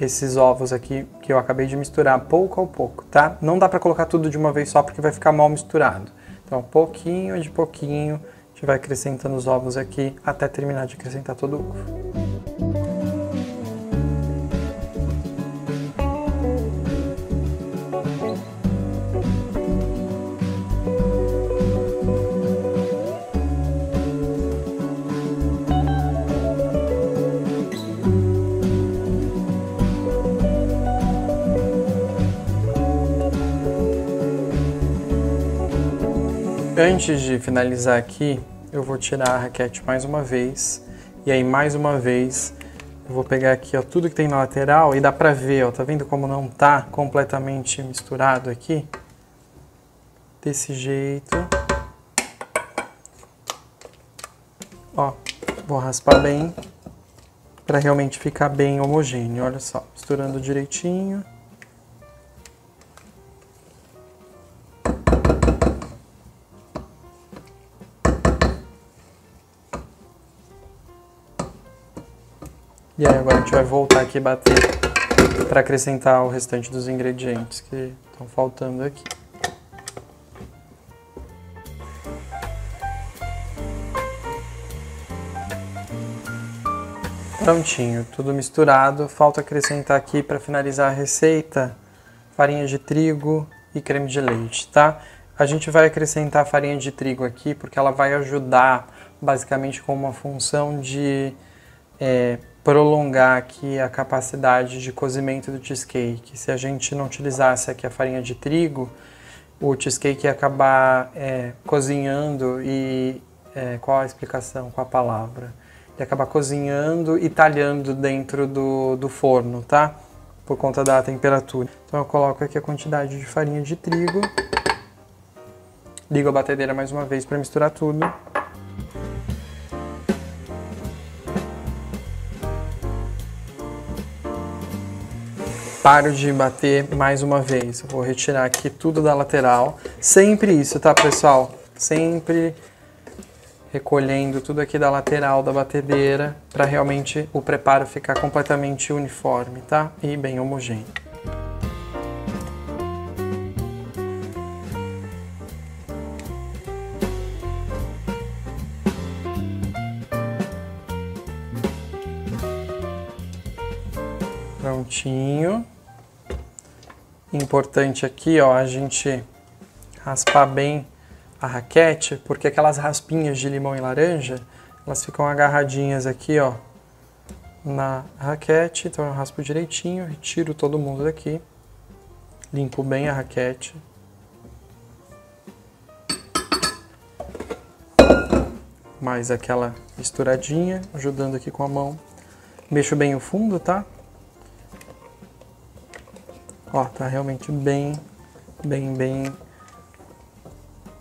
Speaker 1: esses ovos aqui que eu acabei de misturar pouco a pouco, tá? Não dá pra colocar tudo de uma vez só porque vai ficar mal misturado. Então, pouquinho de pouquinho, a gente vai acrescentando os ovos aqui até terminar de acrescentar todo o ovo. Antes de finalizar aqui, eu vou tirar a raquete mais uma vez. E aí, mais uma vez, eu vou pegar aqui, ó, tudo que tem na lateral e dá pra ver, ó, tá vendo como não tá completamente misturado aqui? Desse jeito. Ó, vou raspar bem pra realmente ficar bem homogêneo, olha só, misturando direitinho. E aí agora a gente vai voltar aqui e bater para acrescentar o restante dos ingredientes que estão faltando aqui. Prontinho, tudo misturado. Falta acrescentar aqui para finalizar a receita farinha de trigo e creme de leite, tá? A gente vai acrescentar a farinha de trigo aqui porque ela vai ajudar basicamente com uma função de prolongar aqui a capacidade de cozimento do cheesecake. Se a gente não utilizasse aqui a farinha de trigo, o cheesecake ia acabar cozinhando e... qual a explicação? Qual a palavra? Ia acabar cozinhando e talhando dentro do forno, tá? Por conta da temperatura. Então eu coloco aqui a quantidade de farinha de trigo. Ligo a batedeira mais uma vez para misturar tudo. Paro de bater mais uma vez. Eu vou retirar aqui tudo da lateral. Sempre isso, tá, pessoal? Sempre recolhendo tudo aqui da lateral da batedeira para realmente o preparo ficar completamente uniforme, tá? E bem homogêneo. Prontinho. Importante aqui, ó, a gente raspar bem a raquete, porque aquelas raspinhas de limão e laranja, elas ficam agarradinhas aqui, ó, na raquete. Então eu raspo direitinho, retiro todo mundo daqui, limpo bem a raquete. Mais aquela misturadinha, ajudando aqui com a mão. Mexo bem o fundo, tá? Ó, tá realmente bem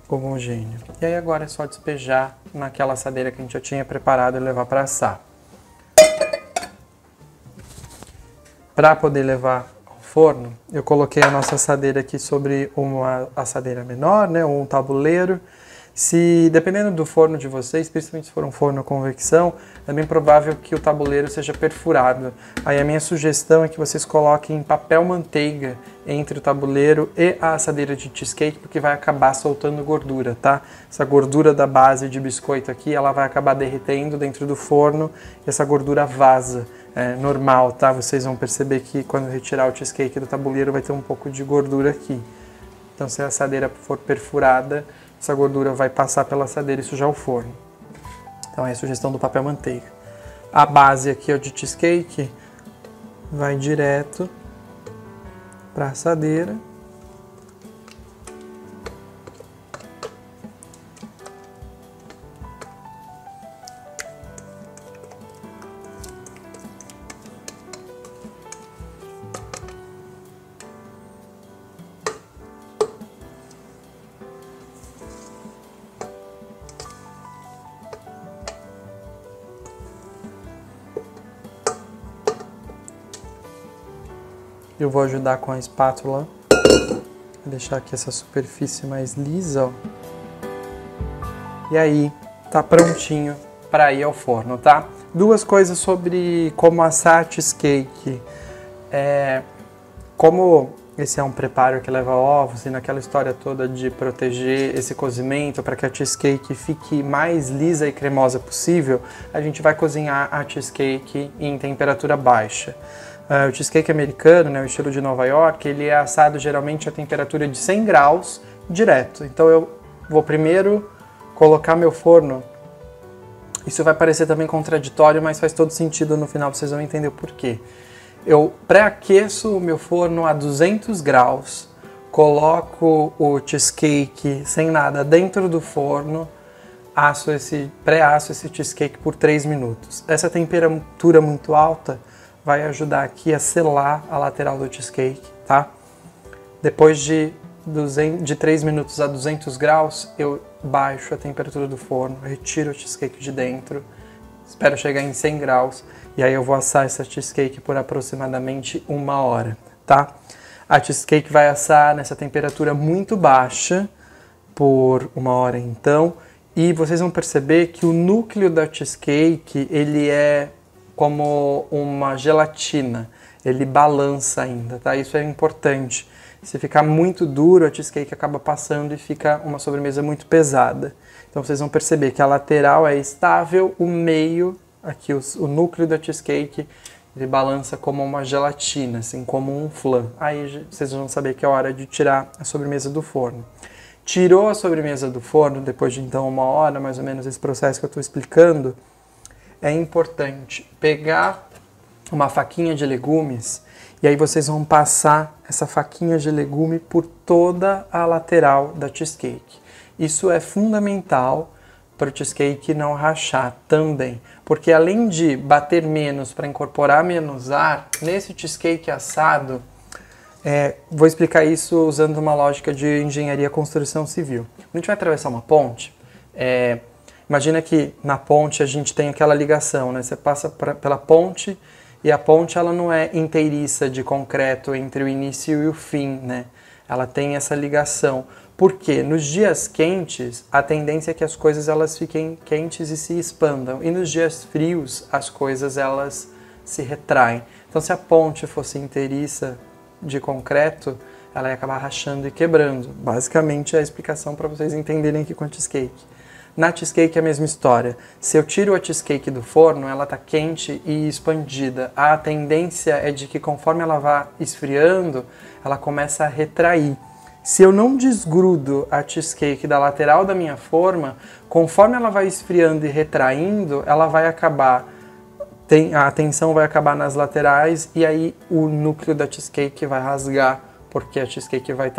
Speaker 1: homogêneo. E aí agora é só despejar naquela assadeira que a gente já tinha preparado e levar para assar. Para poder levar ao forno, eu coloquei a nossa assadeira aqui sobre uma assadeira menor, né, ou um tabuleiro. Se, dependendo do forno de vocês, principalmente se for um forno a convecção, é bem provável que o tabuleiro seja perfurado. Aí a minha sugestão é que vocês coloquem papel manteiga entre o tabuleiro e a assadeira de cheesecake, porque vai acabar soltando gordura, tá? Essa gordura da base de biscoito aqui, ela vai acabar derretendo dentro do forno e essa gordura vaza. É normal, tá? Vocês vão perceber que quando retirar o cheesecake do tabuleiro vai ter um pouco de gordura aqui. Então se a assadeira for perfurada, essa gordura vai passar pela assadeira e sujar o forno. Então é a sugestão do papel manteiga. A base aqui, ó, de cheesecake vai direto para a assadeira. Eu vou ajudar com a espátula, vou deixar aqui essa superfície mais lisa, ó. E aí, tá prontinho para ir ao forno, tá? Duas coisas sobre como assar cheesecake. Como esse é um preparo que leva ovos e naquela história toda de proteger esse cozimento para que a cheesecake fique mais lisa e cremosa possível, a gente vai cozinhar a cheesecake em temperatura baixa. O cheesecake americano, né, o estilo de Nova York, ele é assado geralmente a temperatura de 100 graus direto. Então eu vou primeiro colocar meu forno. Isso vai parecer também contraditório, mas faz todo sentido no final, vocês vão entender o porquê. Eu pré-aqueço o meu forno a 200 graus, coloco o cheesecake sem nada dentro do forno, pré-asso esse cheesecake por 3 minutos. Essa temperatura muito alta vai ajudar aqui a selar a lateral do cheesecake, tá? Depois de 3 minutos a 200 graus, eu baixo a temperatura do forno, retiro o cheesecake de dentro, espero chegar em 100 graus e aí eu vou assar essa cheesecake por aproximadamente 1 hora, tá? A cheesecake vai assar nessa temperatura muito baixa por 1 hora então, e vocês vão perceber que o núcleo da cheesecake, ele é como uma gelatina, ele balança ainda, tá? Isso é importante. Se ficar muito duro, a cheesecake acaba passando e fica uma sobremesa muito pesada. Então vocês vão perceber que a lateral é estável, o meio, aqui o núcleo da cheesecake, ele balança como uma gelatina, assim, como um flan. Aí vocês vão saber que é hora de tirar a sobremesa do forno. Tirou a sobremesa do forno, depois de então 1 hora, mais ou menos esse processo que eu estou explicando, é importante pegar uma faquinha de legumes e aí vocês vão passar essa faquinha de legume por toda a lateral da cheesecake. Isso é fundamental para o cheesecake não rachar também, porque além de bater menos para incorporar menos ar, nesse cheesecake assado, vou explicar isso usando uma lógica de engenharia construção civil. A gente vai atravessar uma ponte, imagina que na ponte a gente tem aquela ligação, né? Você passa pela ponte e a ponte ela não é inteiriça de concreto entre o início e o fim, né? Ela tem essa ligação. Por quê? Nos dias quentes, a tendência é que as coisas elas fiquem quentes e se expandam. E nos dias frios, as coisas elas se retraem. Então se a ponte fosse inteiriça de concreto, ela ia acabar rachando e quebrando. Basicamente é a explicação para vocês entenderem aqui com a cheesecake. Na cheesecake é a mesma história. Se eu tiro a cheesecake do forno, ela está quente e expandida. A tendência é de que conforme ela vá esfriando, ela começa a retrair. Se eu não desgrudo a cheesecake da lateral da minha forma, conforme ela vai esfriando e retraindo, ela vai acabar, a tensão vai acabar nas laterais e aí o núcleo da cheesecake vai rasgar, porque a cheesecake vai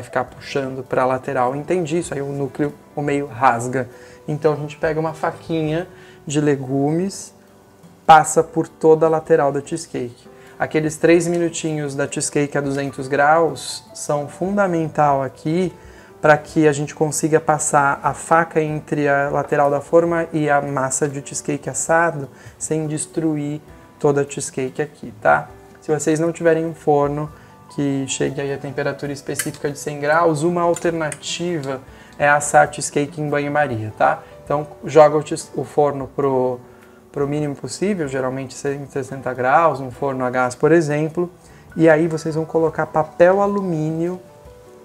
Speaker 1: ficar puxando para a lateral. Entendi isso, aí o núcleo, o meio rasga. Então a gente pega uma faquinha de legumes, passa por toda a lateral da cheesecake. Aqueles 3 minutinhos da cheesecake a 200 graus são fundamental aqui para que a gente consiga passar a faca entre a lateral da forma e a massa de cheesecake assado sem destruir toda a cheesecake aqui, tá? Se vocês não tiverem um forno que chegue aí a temperatura específica de 100 graus, uma alternativa é assar a cheesecake em banho-maria, tá? Então joga o forno pro mínimo possível, geralmente 160 graus, um forno a gás, por exemplo, e aí vocês vão colocar papel alumínio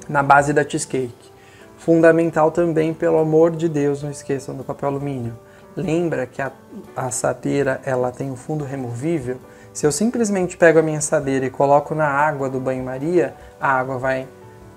Speaker 1: na base da cheesecake. Fundamental também, pelo amor de Deus, não esqueçam do papel alumínio. Lembra que a assadeira ela tem um fundo removível? Se eu simplesmente pego a minha assadeira e coloco na água do banho-maria, a água vai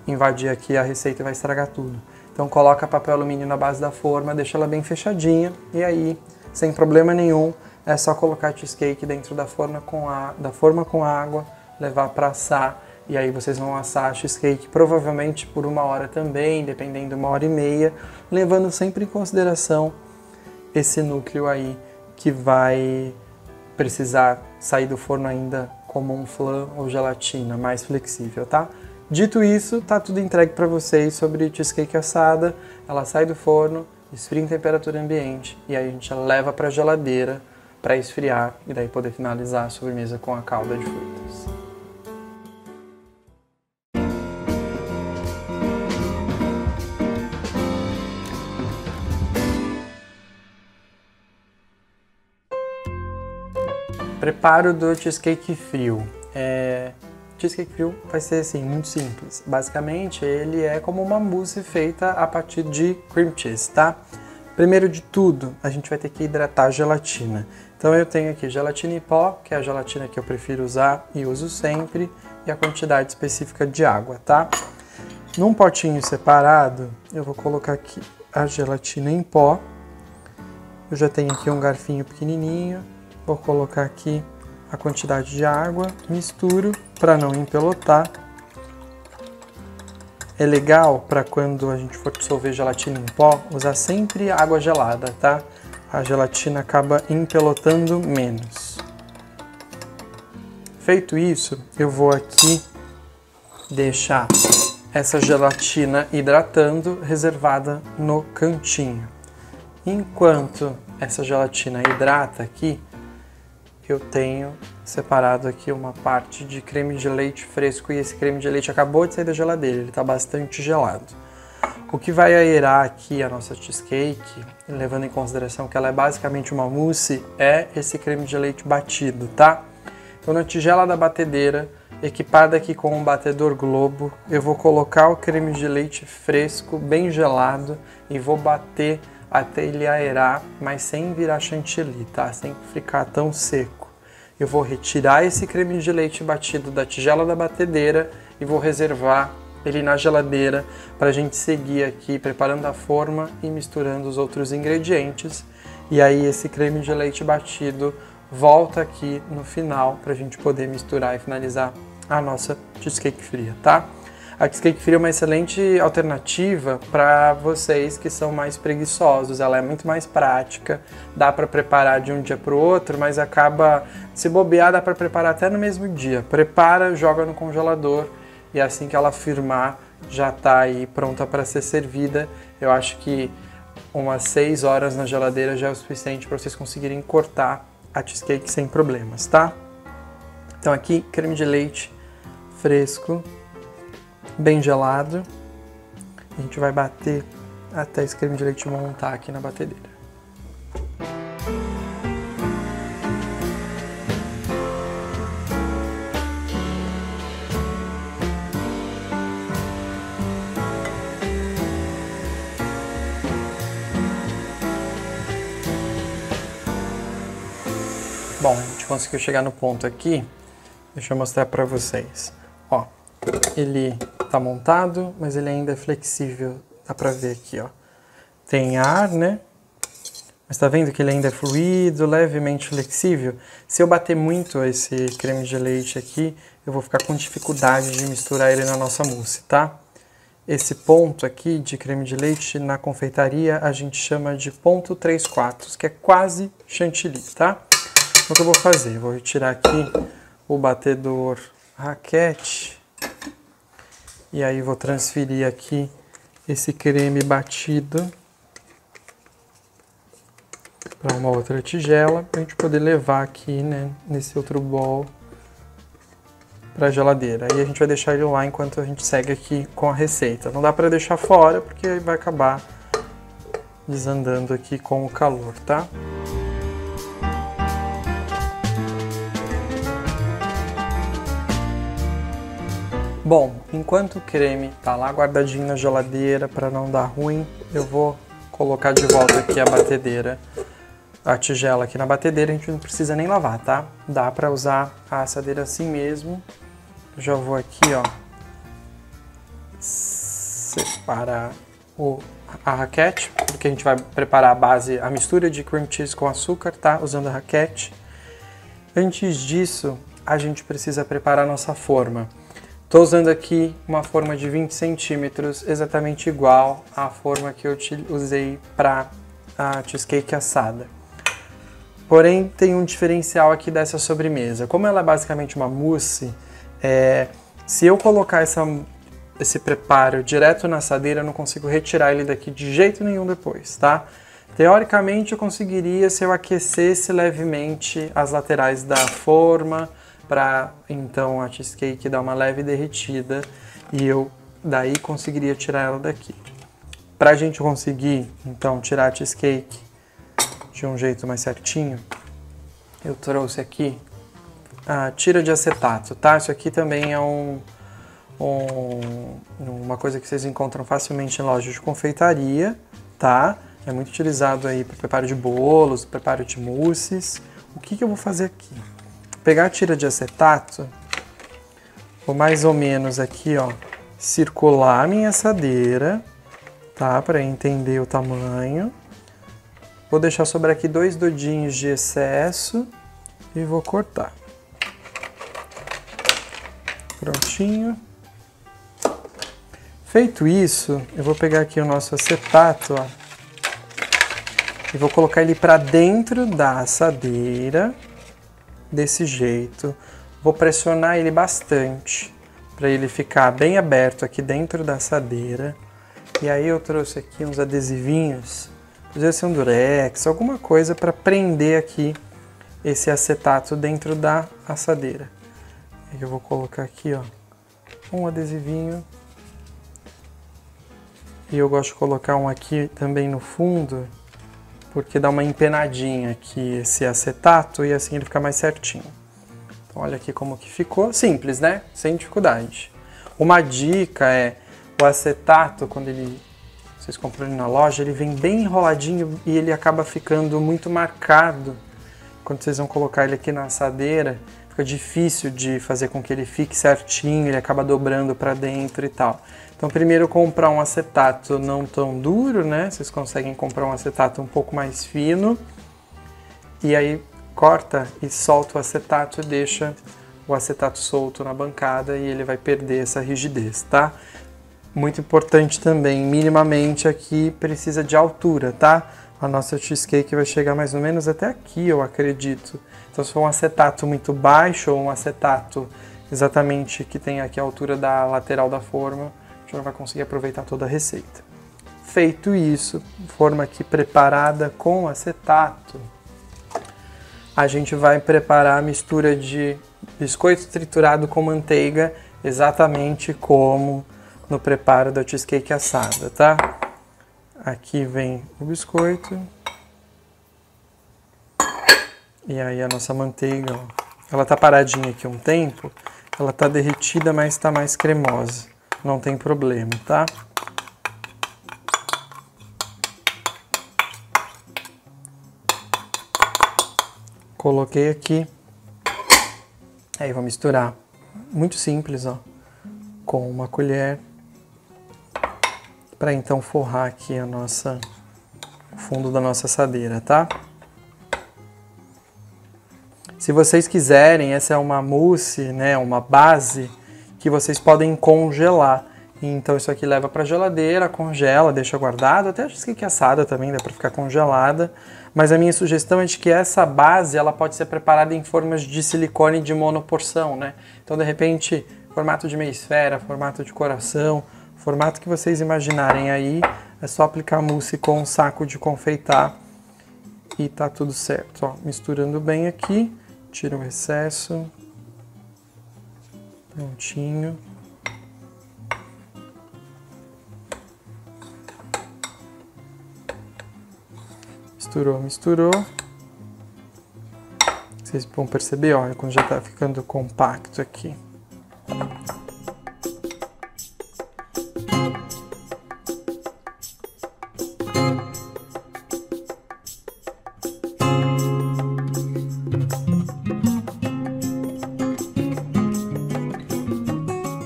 Speaker 1: invadir aqui a receita e vai estragar tudo. Então coloca papel alumínio na base da forma, deixa ela bem fechadinha e aí, sem problema nenhum, é só colocar a cheesecake dentro da forma com água, levar para assar e aí vocês vão assar a cheesecake provavelmente por 1 hora também, dependendo, 1h30, levando sempre em consideração esse núcleo aí que vai precisar sair do forno ainda como um flan ou gelatina mais flexível, tá? Dito isso, tá tudo entregue para vocês sobre cheesecake assada. Ela sai do forno, esfria em temperatura ambiente e aí a gente leva para a geladeira para esfriar e daí poder finalizar a sobremesa com a calda de frutas. Preparo do cheesecake frio. Cheesecake frio vai ser assim, muito simples. Basicamente, ele é como uma mousse feita a partir de cream cheese, tá? Primeiro de tudo, a gente vai ter que hidratar a gelatina. Então eu tenho aqui gelatina em pó, que é a gelatina que eu prefiro usar e uso sempre, e a quantidade específica de água, tá? Num potinho separado, eu vou colocar aqui a gelatina em pó. Eu já tenho aqui um garfinho pequenininho, vou colocar aqui a quantidade de água, misturo para não empelotar. É legal para quando a gente for dissolver gelatina em pó, usar sempre água gelada, tá? A gelatina acaba empelotando menos. Feito isso, eu vou aqui deixar essa gelatina hidratando, reservada no cantinho. Enquanto essa gelatina hidrata aqui, eu tenho separado aqui uma parte de creme de leite fresco e esse creme de leite acabou de sair da geladeira, ele está bastante gelado. O que vai aerar aqui a nossa cheesecake, levando em consideração que ela é basicamente uma mousse, é esse creme de leite batido, tá? Então na tigela da batedeira, equipada aqui com um batedor Globo, eu vou colocar o creme de leite fresco, bem gelado, e vou bater até ele aerar, mas sem virar chantilly, tá? Sem ficar tão seco. Eu vou retirar esse creme de leite batido da tigela da batedeira e vou reservar ele na geladeira para a gente seguir aqui preparando a forma e misturando os outros ingredientes. E aí esse creme de leite batido volta aqui no final para a gente poder misturar e finalizar a nossa cheesecake fria, tá? A cheesecake fria é uma excelente alternativa para vocês que são mais preguiçosos. Ela é muito mais prática, dá para preparar de um dia para o outro, mas acaba, se bobear, dá para preparar até no mesmo dia. Prepara, joga no congelador e assim que ela firmar, já está aí pronta para ser servida. Eu acho que umas 6 horas na geladeira já é o suficiente para vocês conseguirem cortar a cheesecake sem problemas, tá? Então aqui, creme de leite fresco, bem gelado. A gente vai bater até esse creme de leite montar aqui na batedeira. Bom, a gente conseguiu chegar no ponto aqui. Deixa eu mostrar pra vocês. Ó, ele tá montado, mas ele ainda é flexível. Dá pra ver aqui, ó. Tem ar, né? Mas tá vendo que ele ainda é fluido, levemente flexível? Se eu bater muito esse creme de leite aqui, eu vou ficar com dificuldade de misturar ele na nossa mousse, tá? Esse ponto aqui de creme de leite na confeitaria a gente chama de ponto 3/4, que é quase chantilly, tá? Então o que eu vou fazer? Eu vou retirar aqui o batedor raquete e aí vou transferir aqui esse creme batido para uma outra tigela, para a gente poder levar aqui, né, nesse outro bowl para a geladeira. Aí a gente vai deixar ele lá enquanto a gente segue aqui com a receita. Não dá para deixar fora porque vai acabar desandando aqui com o calor, tá? Bom, enquanto o creme tá lá guardadinho na geladeira para não dar ruim, eu vou colocar de volta aqui a batedeira, a tigela aqui na batedeira. A gente não precisa nem lavar, tá? Dá para usar a assadeira assim mesmo. Já vou aqui, ó, separar a raquete, porque a gente vai preparar a base, a mistura de cream cheese com açúcar, tá? Usando a raquete. Antes disso, a gente precisa preparar a nossa forma. Estou usando aqui uma forma de 20 centímetros, exatamente igual à forma que eu usei para a cheesecake assada. Porém, tem um diferencial aqui dessa sobremesa. Como ela é basicamente uma mousse, se eu colocar esse preparo direto na assadeira, eu não consigo retirar ele daqui de jeito nenhum depois, tá? Teoricamente, eu conseguiria se eu aquecesse levemente as laterais da forma, para então a cheesecake dar uma leve derretida e eu daí conseguiria tirar ela daqui. Para a gente conseguir então tirar a cheesecake de um jeito mais certinho, eu trouxe aqui a tira de acetato, tá? Isso aqui também é uma coisa que vocês encontram facilmente em lojas de confeitaria, tá? É muito utilizado aí para preparo de bolos, preparo de mousses. O que eu vou fazer aqui? Pegar a tira de acetato, vou mais ou menos aqui, ó, circular a minha assadeira, tá? Para entender o tamanho. Vou deixar sobrar aqui 2 dedinhos de excesso e vou cortar. Prontinho. Feito isso, eu vou pegar aqui o nosso acetato, ó, e vou colocar ele para dentro da assadeira, desse jeito. Vou pressionar ele bastante, para ele ficar bem aberto aqui dentro da assadeira. E aí eu trouxe aqui uns adesivinhos, podia ser um durex, alguma coisa para prender aqui esse acetato dentro da assadeira. E eu vou colocar aqui, ó, um adesivinho. E eu gosto de colocar um aqui também no fundo, porque dá uma empenadinha aqui esse acetato e assim ele fica mais certinho. Então olha aqui como que ficou. Simples, né? Sem dificuldade. Uma dica é, o acetato, quando vocês compram ele na loja, ele vem bem enroladinho e ele acaba ficando muito marcado. Quando vocês vão colocar ele aqui na assadeira, fica difícil de fazer com que ele fique certinho, ele acaba dobrando para dentro e tal. Então primeiro comprar um acetato não tão duro, né? Vocês conseguem comprar um acetato um pouco mais fino. E aí corta e solta o acetato e deixa o acetato solto na bancada e ele vai perder essa rigidez, tá? Muito importante também, minimamente aqui precisa de altura, tá? A nossa cheesecake vai chegar mais ou menos até aqui, eu acredito. Então se for um acetato muito baixo ou um acetato exatamente que tem aqui a altura da lateral da forma, a gente não vai conseguir aproveitar toda a receita. Feito isso, forma aqui preparada com acetato, a gente vai preparar a mistura de biscoito triturado com manteiga, exatamente como no preparo da cheesecake assada, tá? Aqui vem o biscoito. E aí a nossa manteiga, ó, ela tá paradinha aqui um tempo, ela tá derretida, mas tá mais cremosa. Não tem problema, tá? Coloquei aqui. Aí vou misturar. Muito simples, ó. com uma colher, para então forrar aqui o fundo da nossa assadeira, tá? Se vocês quiserem, essa é uma mousse, né, uma base que vocês podem congelar. Então isso aqui leva para a geladeira, congela, deixa guardado, até a cheesecake assada também dá para ficar congelada. Mas a minha sugestão é de que essa base ela pode ser preparada em formas de silicone de monoporção, né? Então de repente, formato de meia esfera, formato de coração, formato que vocês imaginarem aí, é só aplicar mousse com um saco de confeitar e tá tudo certo. Ó, misturando bem aqui, tira o excesso, prontinho. Misturou, misturou. Vocês vão perceber, olha, quando já tá ficando compacto aqui.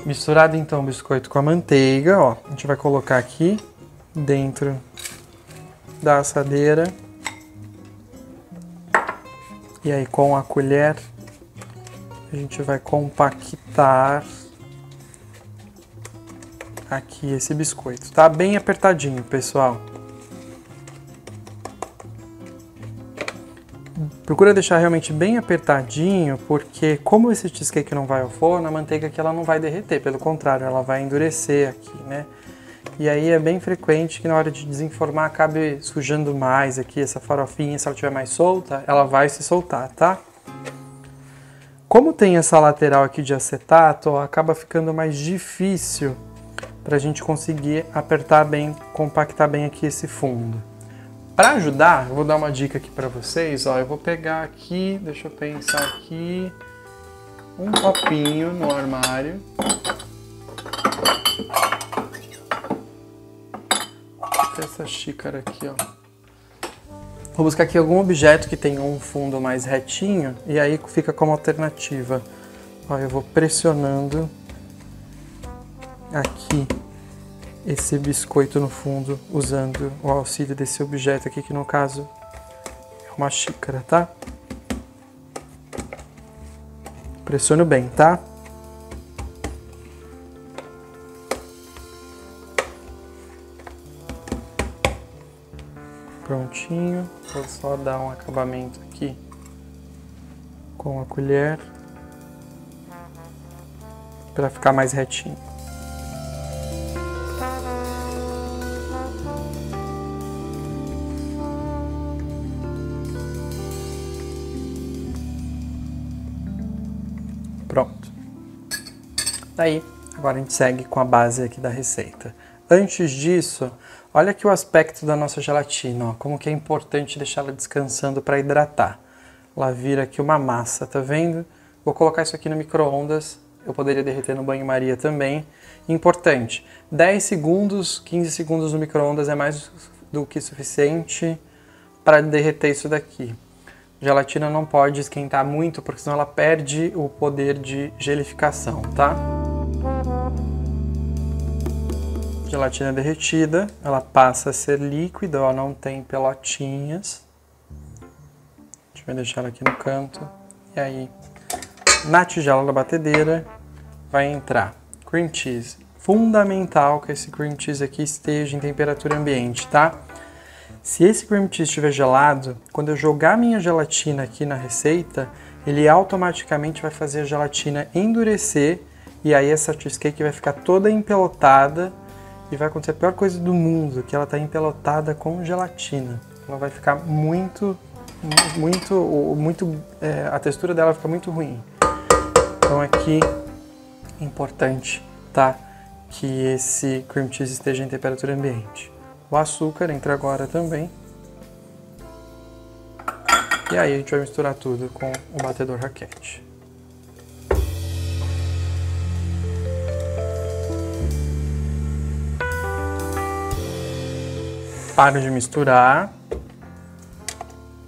Speaker 1: Misturado então o biscoito com a manteiga, ó, a gente vai colocar aqui dentro da assadeira. E aí com a colher a gente vai compactar aqui esse biscoito. Tá bem apertadinho, pessoal. Procura deixar realmente bem apertadinho, porque como esse cheesecake não vai ao forno, a manteiga aqui ela não vai derreter, pelo contrário, ela vai endurecer aqui, né? E aí é bem frequente que na hora de desenformar acabe sujando mais aqui essa farofinha, se ela estiver mais solta, ela vai se soltar, tá? Como tem essa lateral aqui de acetato, ó, acaba ficando mais difícil para a gente conseguir apertar bem, compactar bem aqui esse fundo. Para ajudar, eu vou dar uma dica aqui para vocês, ó, eu vou pegar aqui, deixa eu pensar aqui, um copinho no armário. Essa xícara aqui, ó. Vou buscar aqui algum objeto que tenha um fundo mais retinho e aí fica como alternativa. Ó, eu vou pressionando aqui esse biscoito no fundo usando o auxílio desse objeto aqui, que no caso é uma xícara, tá? Pressiono bem, tá? Prontinho, vou só dar um acabamento aqui com a colher para ficar mais retinho. Pronto. Daí, agora a gente segue com a base aqui da receita. Antes disso, olha aqui o aspecto da nossa gelatina, ó, como que é importante deixar ela descansando para hidratar. Ela vira aqui uma massa, tá vendo? Vou colocar isso aqui no micro-ondas, eu poderia derreter no banho-maria também. Importante, 10 segundos, 15 segundos no micro-ondas é mais do que suficiente para derreter isso daqui. Gelatina não pode esquentar muito, porque senão ela perde o poder de gelificação, tá? Gelatina derretida, ela passa a ser líquida, ó, não tem pelotinhas. A gente vai deixar ela aqui no canto. E aí, na tigela da batedeira, vai entrar cream cheese. Fundamental que esse cream cheese aqui esteja em temperatura ambiente, tá? Se esse cream cheese estiver gelado, quando eu jogar minha gelatina aqui na receita, ele automaticamente vai fazer a gelatina endurecer e aí essa cheesecake vai ficar toda empelotada e vai acontecer a pior coisa do mundo, que ela está empelotada com gelatina. Ela vai ficar a textura dela fica muito ruim. Então aqui, importante, tá? Que esse cream cheese esteja em temperatura ambiente. O açúcar entra agora também. E aí a gente vai misturar tudo com o batedor raquete. Paro de misturar.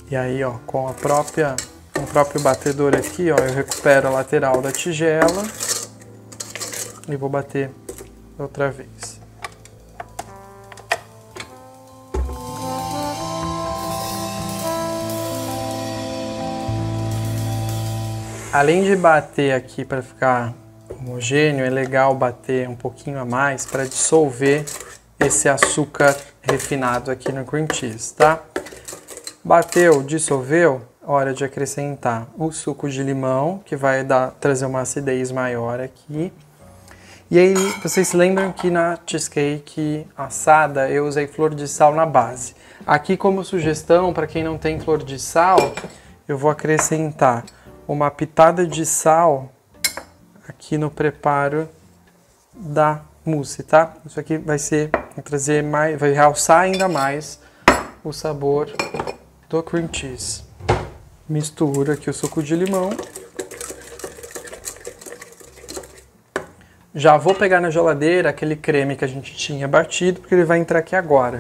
Speaker 1: E aí, ó, com o próprio batedor aqui, ó, eu recupero a lateral da tigela. e vou bater outra vez. Além de bater aqui para ficar homogêneo, é legal bater um pouquinho a mais para dissolver esse açúcar refinado aqui no cream cheese, tá? Bateu, dissolveu, hora de acrescentar o suco de limão, que vai trazer uma acidez maior aqui. E aí, vocês se lembram que na cheesecake assada eu usei flor de sal na base. Aqui, como sugestão, para quem não tem flor de sal, eu vou acrescentar uma pitada de sal aqui no preparo da mousse, tá? Isso aqui vai trazer mais, vai realçar ainda mais o sabor do cream cheese. Mistura aqui o suco de limão. Já vou pegar na geladeira aquele creme que a gente tinha batido, porque ele vai entrar aqui agora.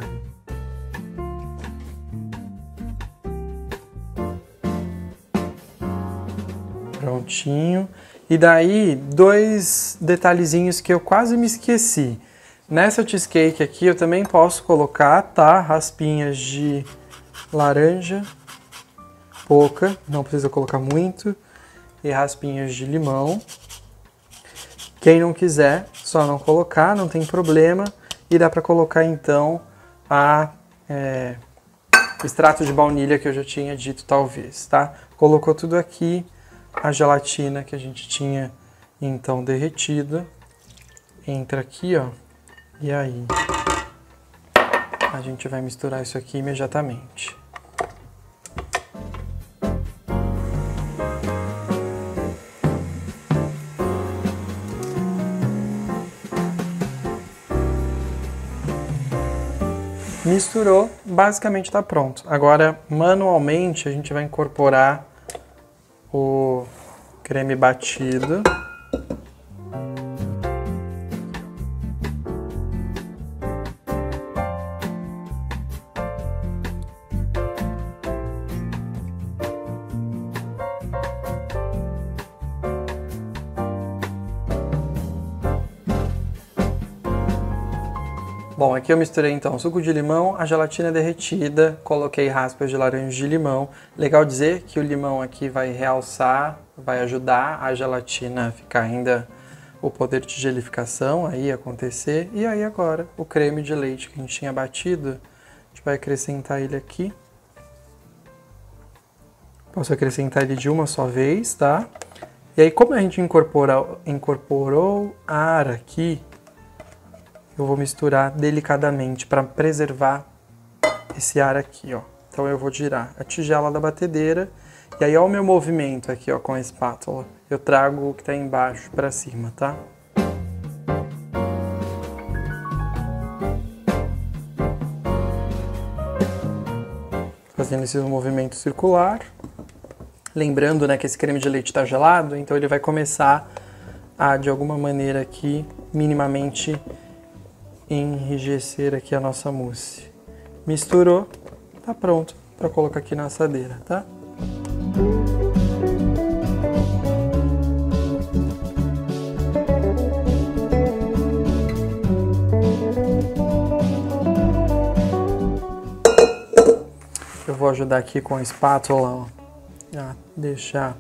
Speaker 1: Prontinho. E daí, dois detalhezinhos que eu quase me esqueci. Nessa cheesecake aqui eu também posso colocar, tá? Raspinhas de laranja, pouca, não precisa colocar muito. E raspinhas de limão. Quem não quiser, só não colocar, não tem problema. E dá pra colocar então extrato de baunilha que eu já tinha dito talvez, tá? Colocou tudo aqui. A gelatina que a gente tinha então derretida entra aqui, ó, e aí a gente vai misturar isso aqui imediatamente. Misturou, basicamente está pronto. Agora, manualmente, a gente vai incorporar o creme batido. Bom, aqui eu misturei então o suco de limão, a gelatina derretida, coloquei raspas de laranja de limão. Legal dizer que o limão aqui vai realçar, vai ajudar a gelatina a ficar ainda o poder de gelificação aí acontecer. E aí agora o creme de leite que a gente tinha batido, a gente vai acrescentar ele aqui. Posso acrescentar ele de uma só vez, tá? E aí como a gente incorporou ar aqui, eu vou misturar delicadamente para preservar esse ar aqui, ó. Então eu vou girar a tigela da batedeira e aí ó o meu movimento aqui, ó, com a espátula. Eu trago o que tá embaixo para cima, tá? Fazendo esse movimento circular. Lembrando, né, que esse creme de leite está gelado, então ele vai começar a, de alguma maneira aqui, minimamente enrijecer aqui a nossa mousse. Misturou, tá pronto para colocar aqui na assadeira, tá? Eu vou ajudar aqui com a espátula, ó, a deixar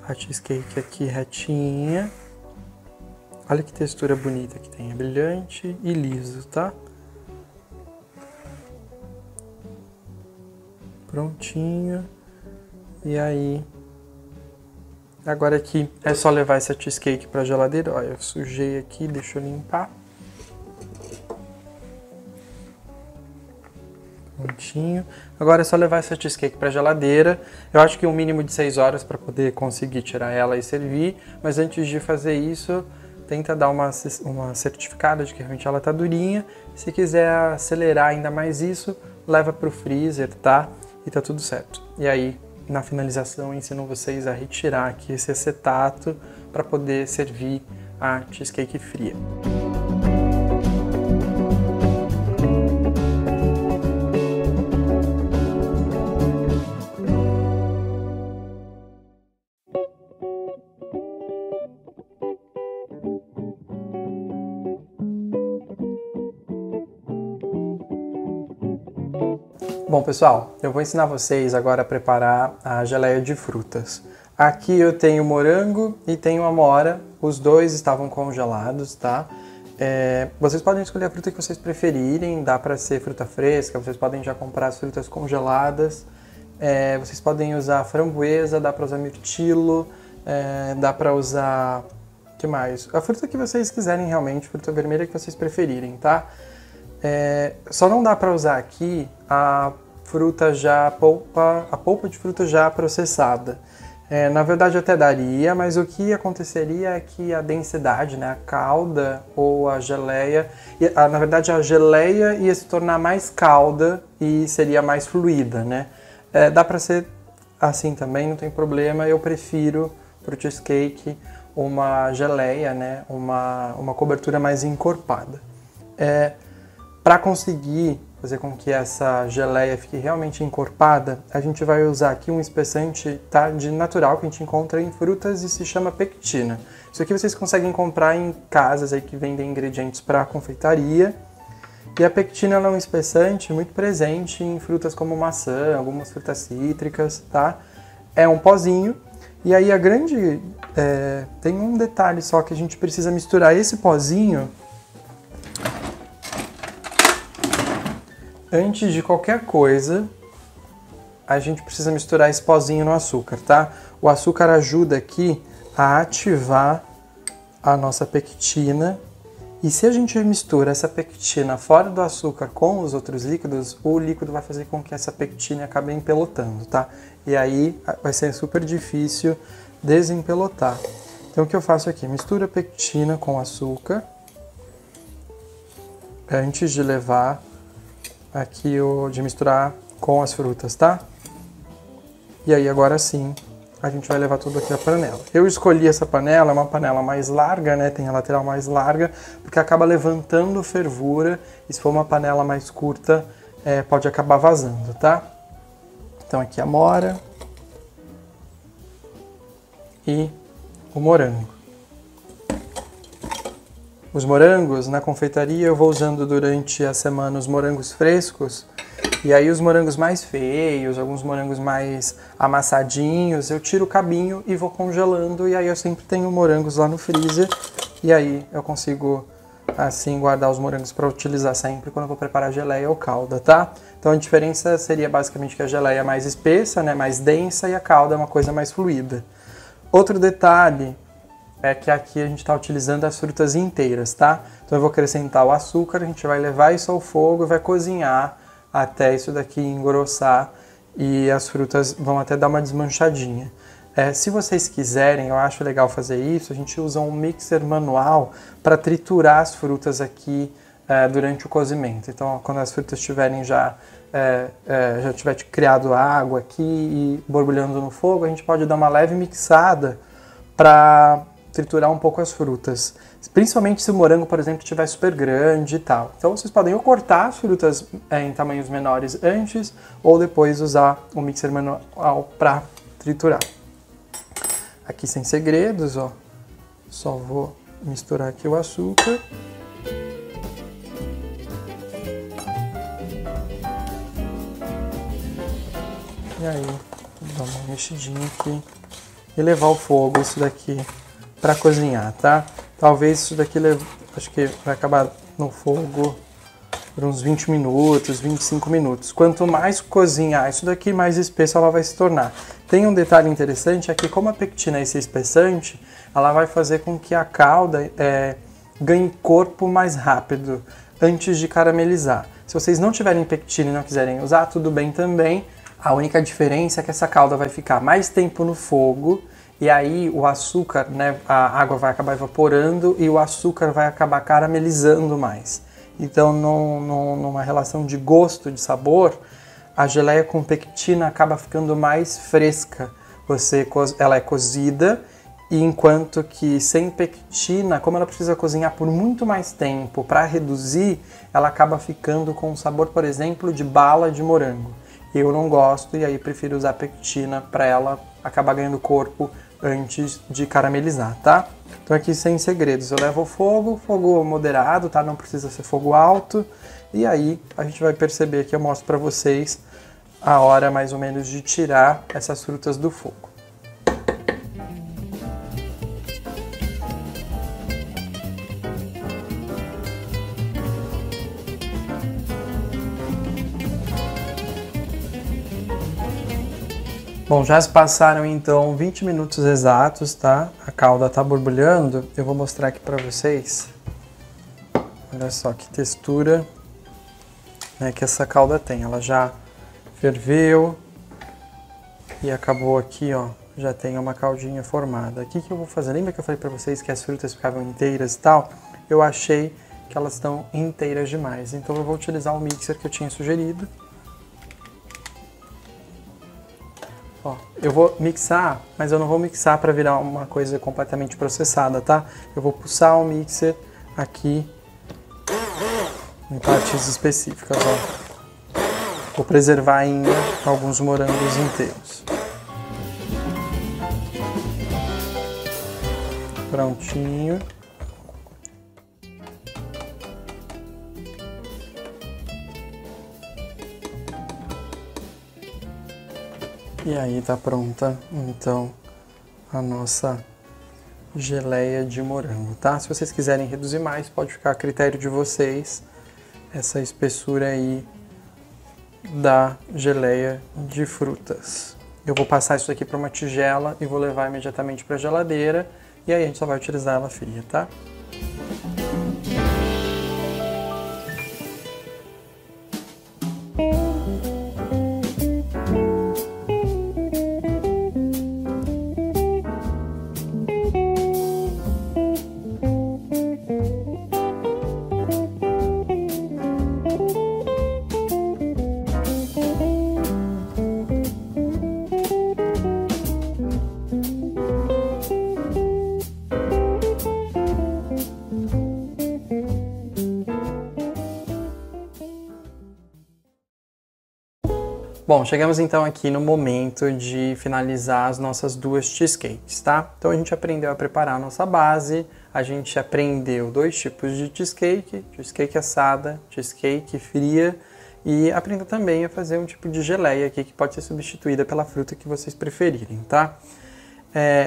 Speaker 1: a cheesecake aqui retinha. Olha que textura bonita que tem, é brilhante e liso, tá? Prontinho. E aí, agora aqui é só levar essa cheesecake pra geladeira. Olha, eu sujei aqui, deixa eu limpar. Prontinho. Agora é só levar essa cheesecake pra geladeira. Eu acho que um mínimo de 6 horas para poder conseguir tirar ela e servir. Mas antes de fazer isso, tenta dar uma certificada de que realmente ela tá durinha. Se quiser acelerar ainda mais isso, leva pro freezer, tá? E tá tudo certo. E aí, na finalização, eu ensino vocês a retirar aqui esse acetato para poder servir a cheesecake fria. Bom, pessoal, eu vou ensinar vocês agora a preparar a geleia de frutas. Aqui eu tenho morango e tenho amora, os dois estavam congelados, tá? Vocês podem escolher a fruta que vocês preferirem, dá para ser fruta fresca, vocês podem já comprar as frutas congeladas, vocês podem usar framboesa, dá para usar mirtilo, dá para usar... o que mais? A fruta que vocês quiserem realmente, fruta vermelha que vocês preferirem, tá? Só não dá para usar aqui a fruta já, a polpa de fruta já processada. Na verdade até daria, mas o que aconteceria é que a densidade, né, a calda ou a geleia, na verdade a geleia ia se tornar mais calda e seria mais fluida, né? Dá para ser assim também, não tem problema, eu prefiro para o cheesecake uma geleia, né, uma cobertura mais encorpada. Para conseguir fazer com que essa geleia fique realmente encorpada, a gente vai usar aqui um espessante, tá, de natural que a gente encontra em frutas e se chama pectina. Isso aqui vocês conseguem comprar em casas aí que vendem ingredientes para confeitaria. E a pectina ela é um espessante muito presente em frutas como maçã, algumas frutas cítricas, tá? É um pozinho. E aí tem um detalhe só que a gente precisa misturar esse pozinho antes de qualquer coisa. A gente precisa misturar esse pozinho no açúcar, tá? O açúcar ajuda aqui a ativar a nossa pectina. E se a gente mistura essa pectina fora do açúcar com os outros líquidos, o líquido vai fazer com que essa pectina acabe empelotando, tá? E aí vai ser super difícil desempelotar. Então o que eu faço aqui? Misturo a pectina com açúcar antes de levar aqui de misturar com as frutas, tá? E aí agora sim a gente vai levar tudo aqui à panela. Eu escolhi essa panela, é uma panela mais larga, né? Tem a lateral mais larga, porque acaba levantando fervura, e se for uma panela mais curta, pode acabar vazando, tá? Então aqui a amora e o morango. Os morangos, na confeitaria eu vou usando durante a semana os morangos frescos, e aí os morangos mais feios, alguns morangos mais amassadinhos, eu tiro o cabinho e vou congelando, e aí eu sempre tenho morangos lá no freezer, e aí eu consigo assim guardar os morangos para utilizar sempre quando eu vou preparar geleia ou calda, tá? Então a diferença seria basicamente que a geleia é mais espessa, né, mais densa, e a calda é uma coisa mais fluida. Outro detalhe é que aqui a gente está utilizando as frutas inteiras, tá? Então eu vou acrescentar o açúcar, a gente vai levar isso ao fogo e vai cozinhar até isso daqui engrossar e as frutas vão até dar uma desmanchadinha. Se vocês quiserem, eu acho legal fazer isso, a gente usa um mixer manual para triturar as frutas aqui durante o cozimento. Então quando as frutas estiverem já tiver criado água aqui e borbulhando no fogo, a gente pode dar uma leve mixada para triturar um pouco as frutas, principalmente se o morango, por exemplo, estiver super grande e tal. Então vocês podem ou cortar as frutas em tamanhos menores antes, ou depois usar o mixer manual para triturar. Aqui sem segredos, ó, só vou misturar aqui o açúcar. E aí, dar uma mexidinha aqui e levar ao fogo isso daqui para cozinhar, tá? Talvez isso daqui, acho que vai acabar no fogo por uns 20 minutos, 25 minutos. Quanto mais cozinhar isso daqui, mais espessa ela vai se tornar. Tem um detalhe interessante, é que como a pectina é esse espessante, ela vai fazer com que a calda ganhe corpo mais rápido, antes de caramelizar. Se vocês não tiverem pectina e não quiserem usar, tudo bem também. A única diferença é que essa calda vai ficar mais tempo no fogo, e aí o açúcar, né, a água vai acabar evaporando e o açúcar vai acabar caramelizando mais. Então, numa relação de gosto, de sabor, a geleia com pectina acaba ficando mais fresca. Ela é cozida, e enquanto que sem pectina, como ela precisa cozinhar por muito mais tempo para reduzir, ela acaba ficando com o sabor, por exemplo, de bala de morango. Eu não gosto, e aí prefiro usar pectina para ela acabar ganhando corpo antes de caramelizar, tá? Então aqui sem segredos, eu levo ao fogo moderado, tá? Não precisa ser fogo alto. E aí a gente vai perceber que eu mostro para vocês a hora mais ou menos de tirar essas frutas do fogo. Bom, já se passaram então 20 minutos exatos, tá? A calda tá borbulhando. Eu vou mostrar aqui para vocês. Olha só que textura, né, que essa calda tem. Ela já ferveu e acabou aqui, ó. Já tem uma caldinha formada. O que eu vou fazer? Lembra que eu falei para vocês que as frutas ficavam inteiras e tal? Eu achei que elas estão inteiras demais. Então eu vou utilizar o mixer que eu tinha sugerido. Ó, eu vou mixar, mas eu não vou mixar para virar uma coisa completamente processada, tá? Eu vou pulsar o mixer aqui em partes específicas, ó. Vou preservar ainda alguns morangos inteiros. Prontinho. E aí tá pronta, então, a nossa geleia de morango, tá? Se vocês quiserem reduzir mais, pode ficar a critério de vocês essa espessura aí da geleia de frutas. Eu vou passar isso aqui para uma tigela e vou levar imediatamente para a geladeira e aí a gente só vai utilizar ela fria, tá? Bom, chegamos então aqui no momento de finalizar as nossas duas cheesecakes, tá? Então a gente aprendeu a preparar a nossa base, a gente aprendeu dois tipos de cheesecake, cheesecake assada, cheesecake fria, e aprendeu também a fazer um tipo de geleia aqui que pode ser substituída pela fruta que vocês preferirem, tá?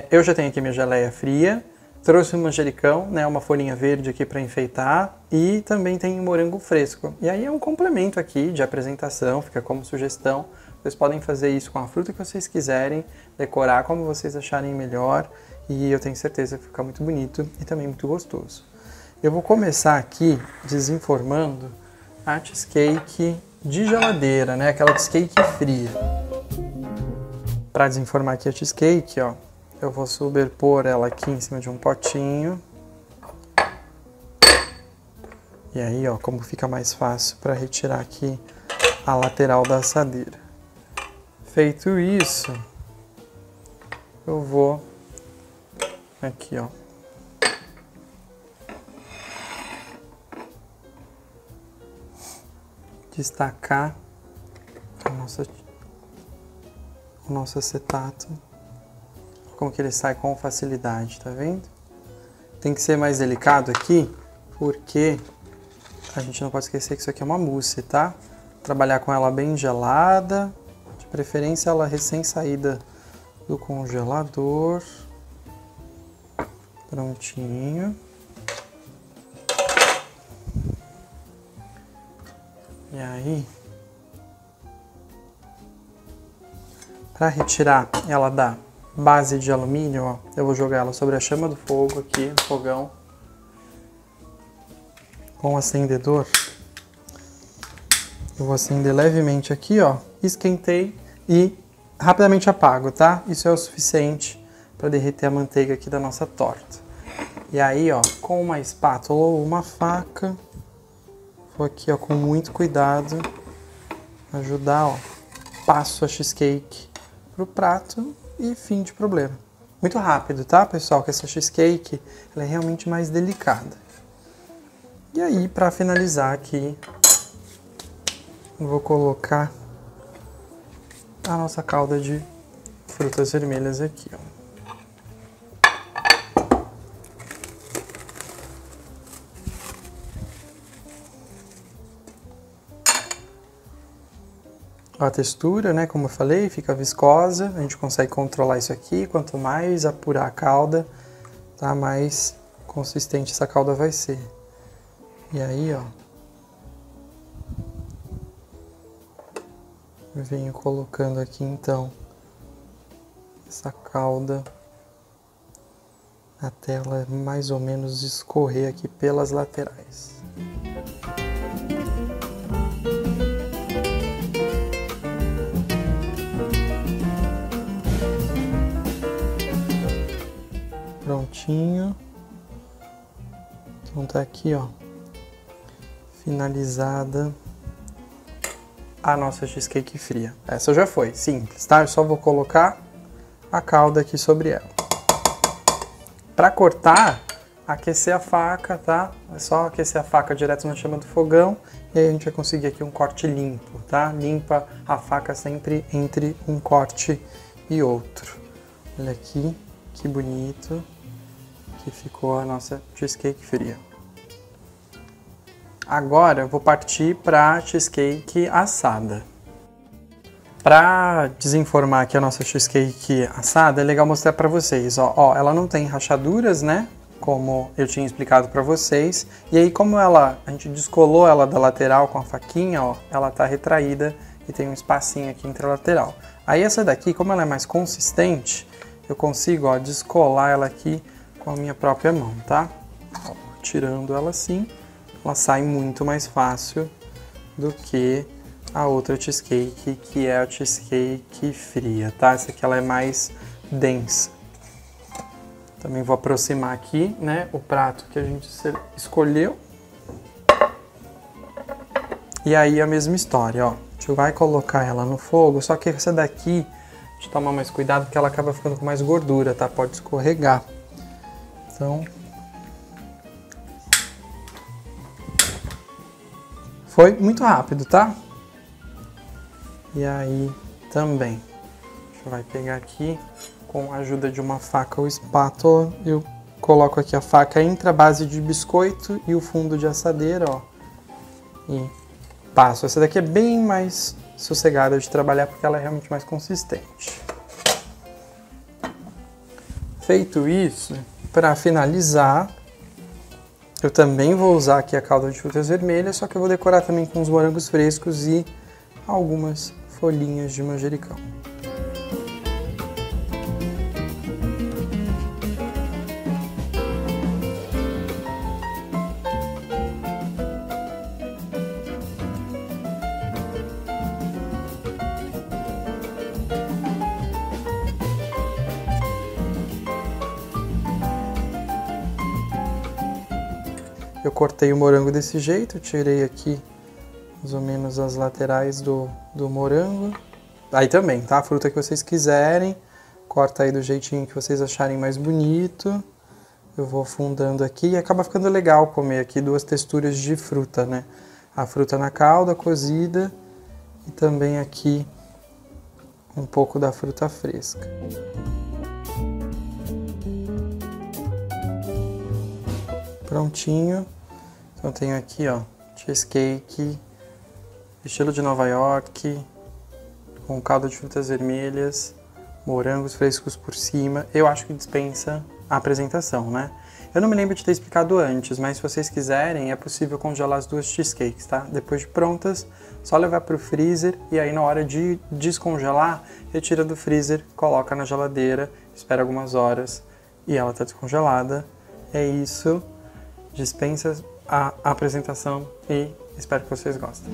Speaker 1: Eu já tenho aqui minha geleia fria, trouxe um manjericão, né, uma folhinha verde aqui para enfeitar e também tem morango fresco. E aí é um complemento aqui de apresentação, fica como sugestão. Vocês podem fazer isso com a fruta que vocês quiserem, decorar como vocês acharem melhor e eu tenho certeza que fica muito bonito e também muito gostoso. Eu vou começar aqui desenformando a cheesecake de geladeira, né, aquela cheesecake fria. Para desenformar aqui a cheesecake, ó, eu vou sobrepor ela aqui em cima de um potinho. E aí, ó, como fica mais fácil para retirar aqui a lateral da assadeira. Feito isso, eu vou aqui, ó. Destacar o nosso acetato. Como que ele sai com facilidade, tá vendo? Tem que ser mais delicado aqui, porque a gente não pode esquecer que isso aqui é uma mousse, tá? Trabalhar com ela bem gelada, de preferência ela recém-saída do congelador. Prontinho. E aí, para retirar ela da base de alumínio, ó, eu vou jogar ela sobre a chama do fogo aqui, no fogão, com o acendedor. Eu vou acender levemente aqui, ó, esquentei e rapidamente apago, tá? Isso é o suficiente para derreter a manteiga aqui da nossa torta. E aí, ó, com uma espátula ou uma faca, vou aqui, ó, com muito cuidado, ajudar, ó, passo a cheesecake pro prato e fim de problema. Muito rápido, tá, pessoal? Que essa cheesecake, ela é realmente mais delicada. E aí, para finalizar aqui, eu vou colocar a nossa calda de frutas vermelhas aqui, ó. a textura, né? Como eu falei, fica viscosa. A gente consegue controlar isso aqui. Quanto mais apurar a calda, tá? Mais consistente essa calda vai ser. E aí, ó, eu venho colocando aqui então essa calda até ela mais ou menos escorrer aqui pelas laterais. Prontinho. Então tá aqui, ó, finalizada a nossa cheesecake fria. Essa já foi, simples, tá? Eu só vou colocar a calda aqui sobre ela. Para cortar, aquecer a faca, tá? É só aquecer a faca direto na chama do fogão e aí a gente vai conseguir aqui um corte limpo, tá? Limpa a faca sempre entre um corte e outro. Olha aqui, que bonito que ficou a nossa cheesecake fria. Agora eu vou partir para a cheesecake assada. Para desenformar aqui a nossa cheesecake assada, é legal mostrar para vocês. Ó, ela não tem rachaduras, né? Como eu tinha explicado para vocês. E aí, como a gente descolou ela da lateral com a faquinha, ó, ela tá retraída e tem um espacinho aqui entre a lateral. Aí essa daqui, como ela é mais consistente, eu consigo, ó, descolar ela aqui com a minha própria mão, tá? Ó, tirando ela assim, ela sai muito mais fácil do que a outra cheesecake, que é a cheesecake fria, tá? Essa aqui ela é mais densa. Também vou aproximar aqui, né, o prato que a gente escolheu. E aí a mesma história, ó. A gente vai colocar ela no fogo, só que essa daqui, a gente toma mais cuidado porque ela acaba ficando com mais gordura, tá? Pode escorregar. Então, foi muito rápido, tá? E aí também, a gente vai pegar aqui com a ajuda de uma faca ou espátula, eu coloco aqui a faca entre a base de biscoito e o fundo de assadeira, ó, e passo. Essa daqui é bem mais sossegada de trabalhar porque ela é realmente mais consistente. Feito isso, para finalizar, eu também vou usar aqui a calda de frutas vermelhas, só que eu vou decorar também com os morangos frescos e algumas folhinhas de manjericão. Eu cortei o morango desse jeito, tirei aqui mais ou menos as laterais do morango. Aí também, tá? A fruta que vocês quiserem, corta aí do jeitinho que vocês acharem mais bonito. Eu vou afundando aqui e acaba ficando legal comer aqui duas texturas de fruta, né? A fruta na calda, cozida, e também aqui um pouco da fruta fresca. Prontinho. Então eu tenho aqui, ó, cheesecake, estilo de Nova York, com calda de frutas vermelhas, morangos frescos por cima. Eu acho que dispensa a apresentação, né? Eu não me lembro de ter explicado antes, mas se vocês quiserem, é possível congelar as duas cheesecakes, tá? Depois de prontas, só levar para o freezer e aí na hora de descongelar, retira do freezer, coloca na geladeira, espera algumas horas e ela tá descongelada. É isso. Dispensa a apresentação e espero que vocês gostem.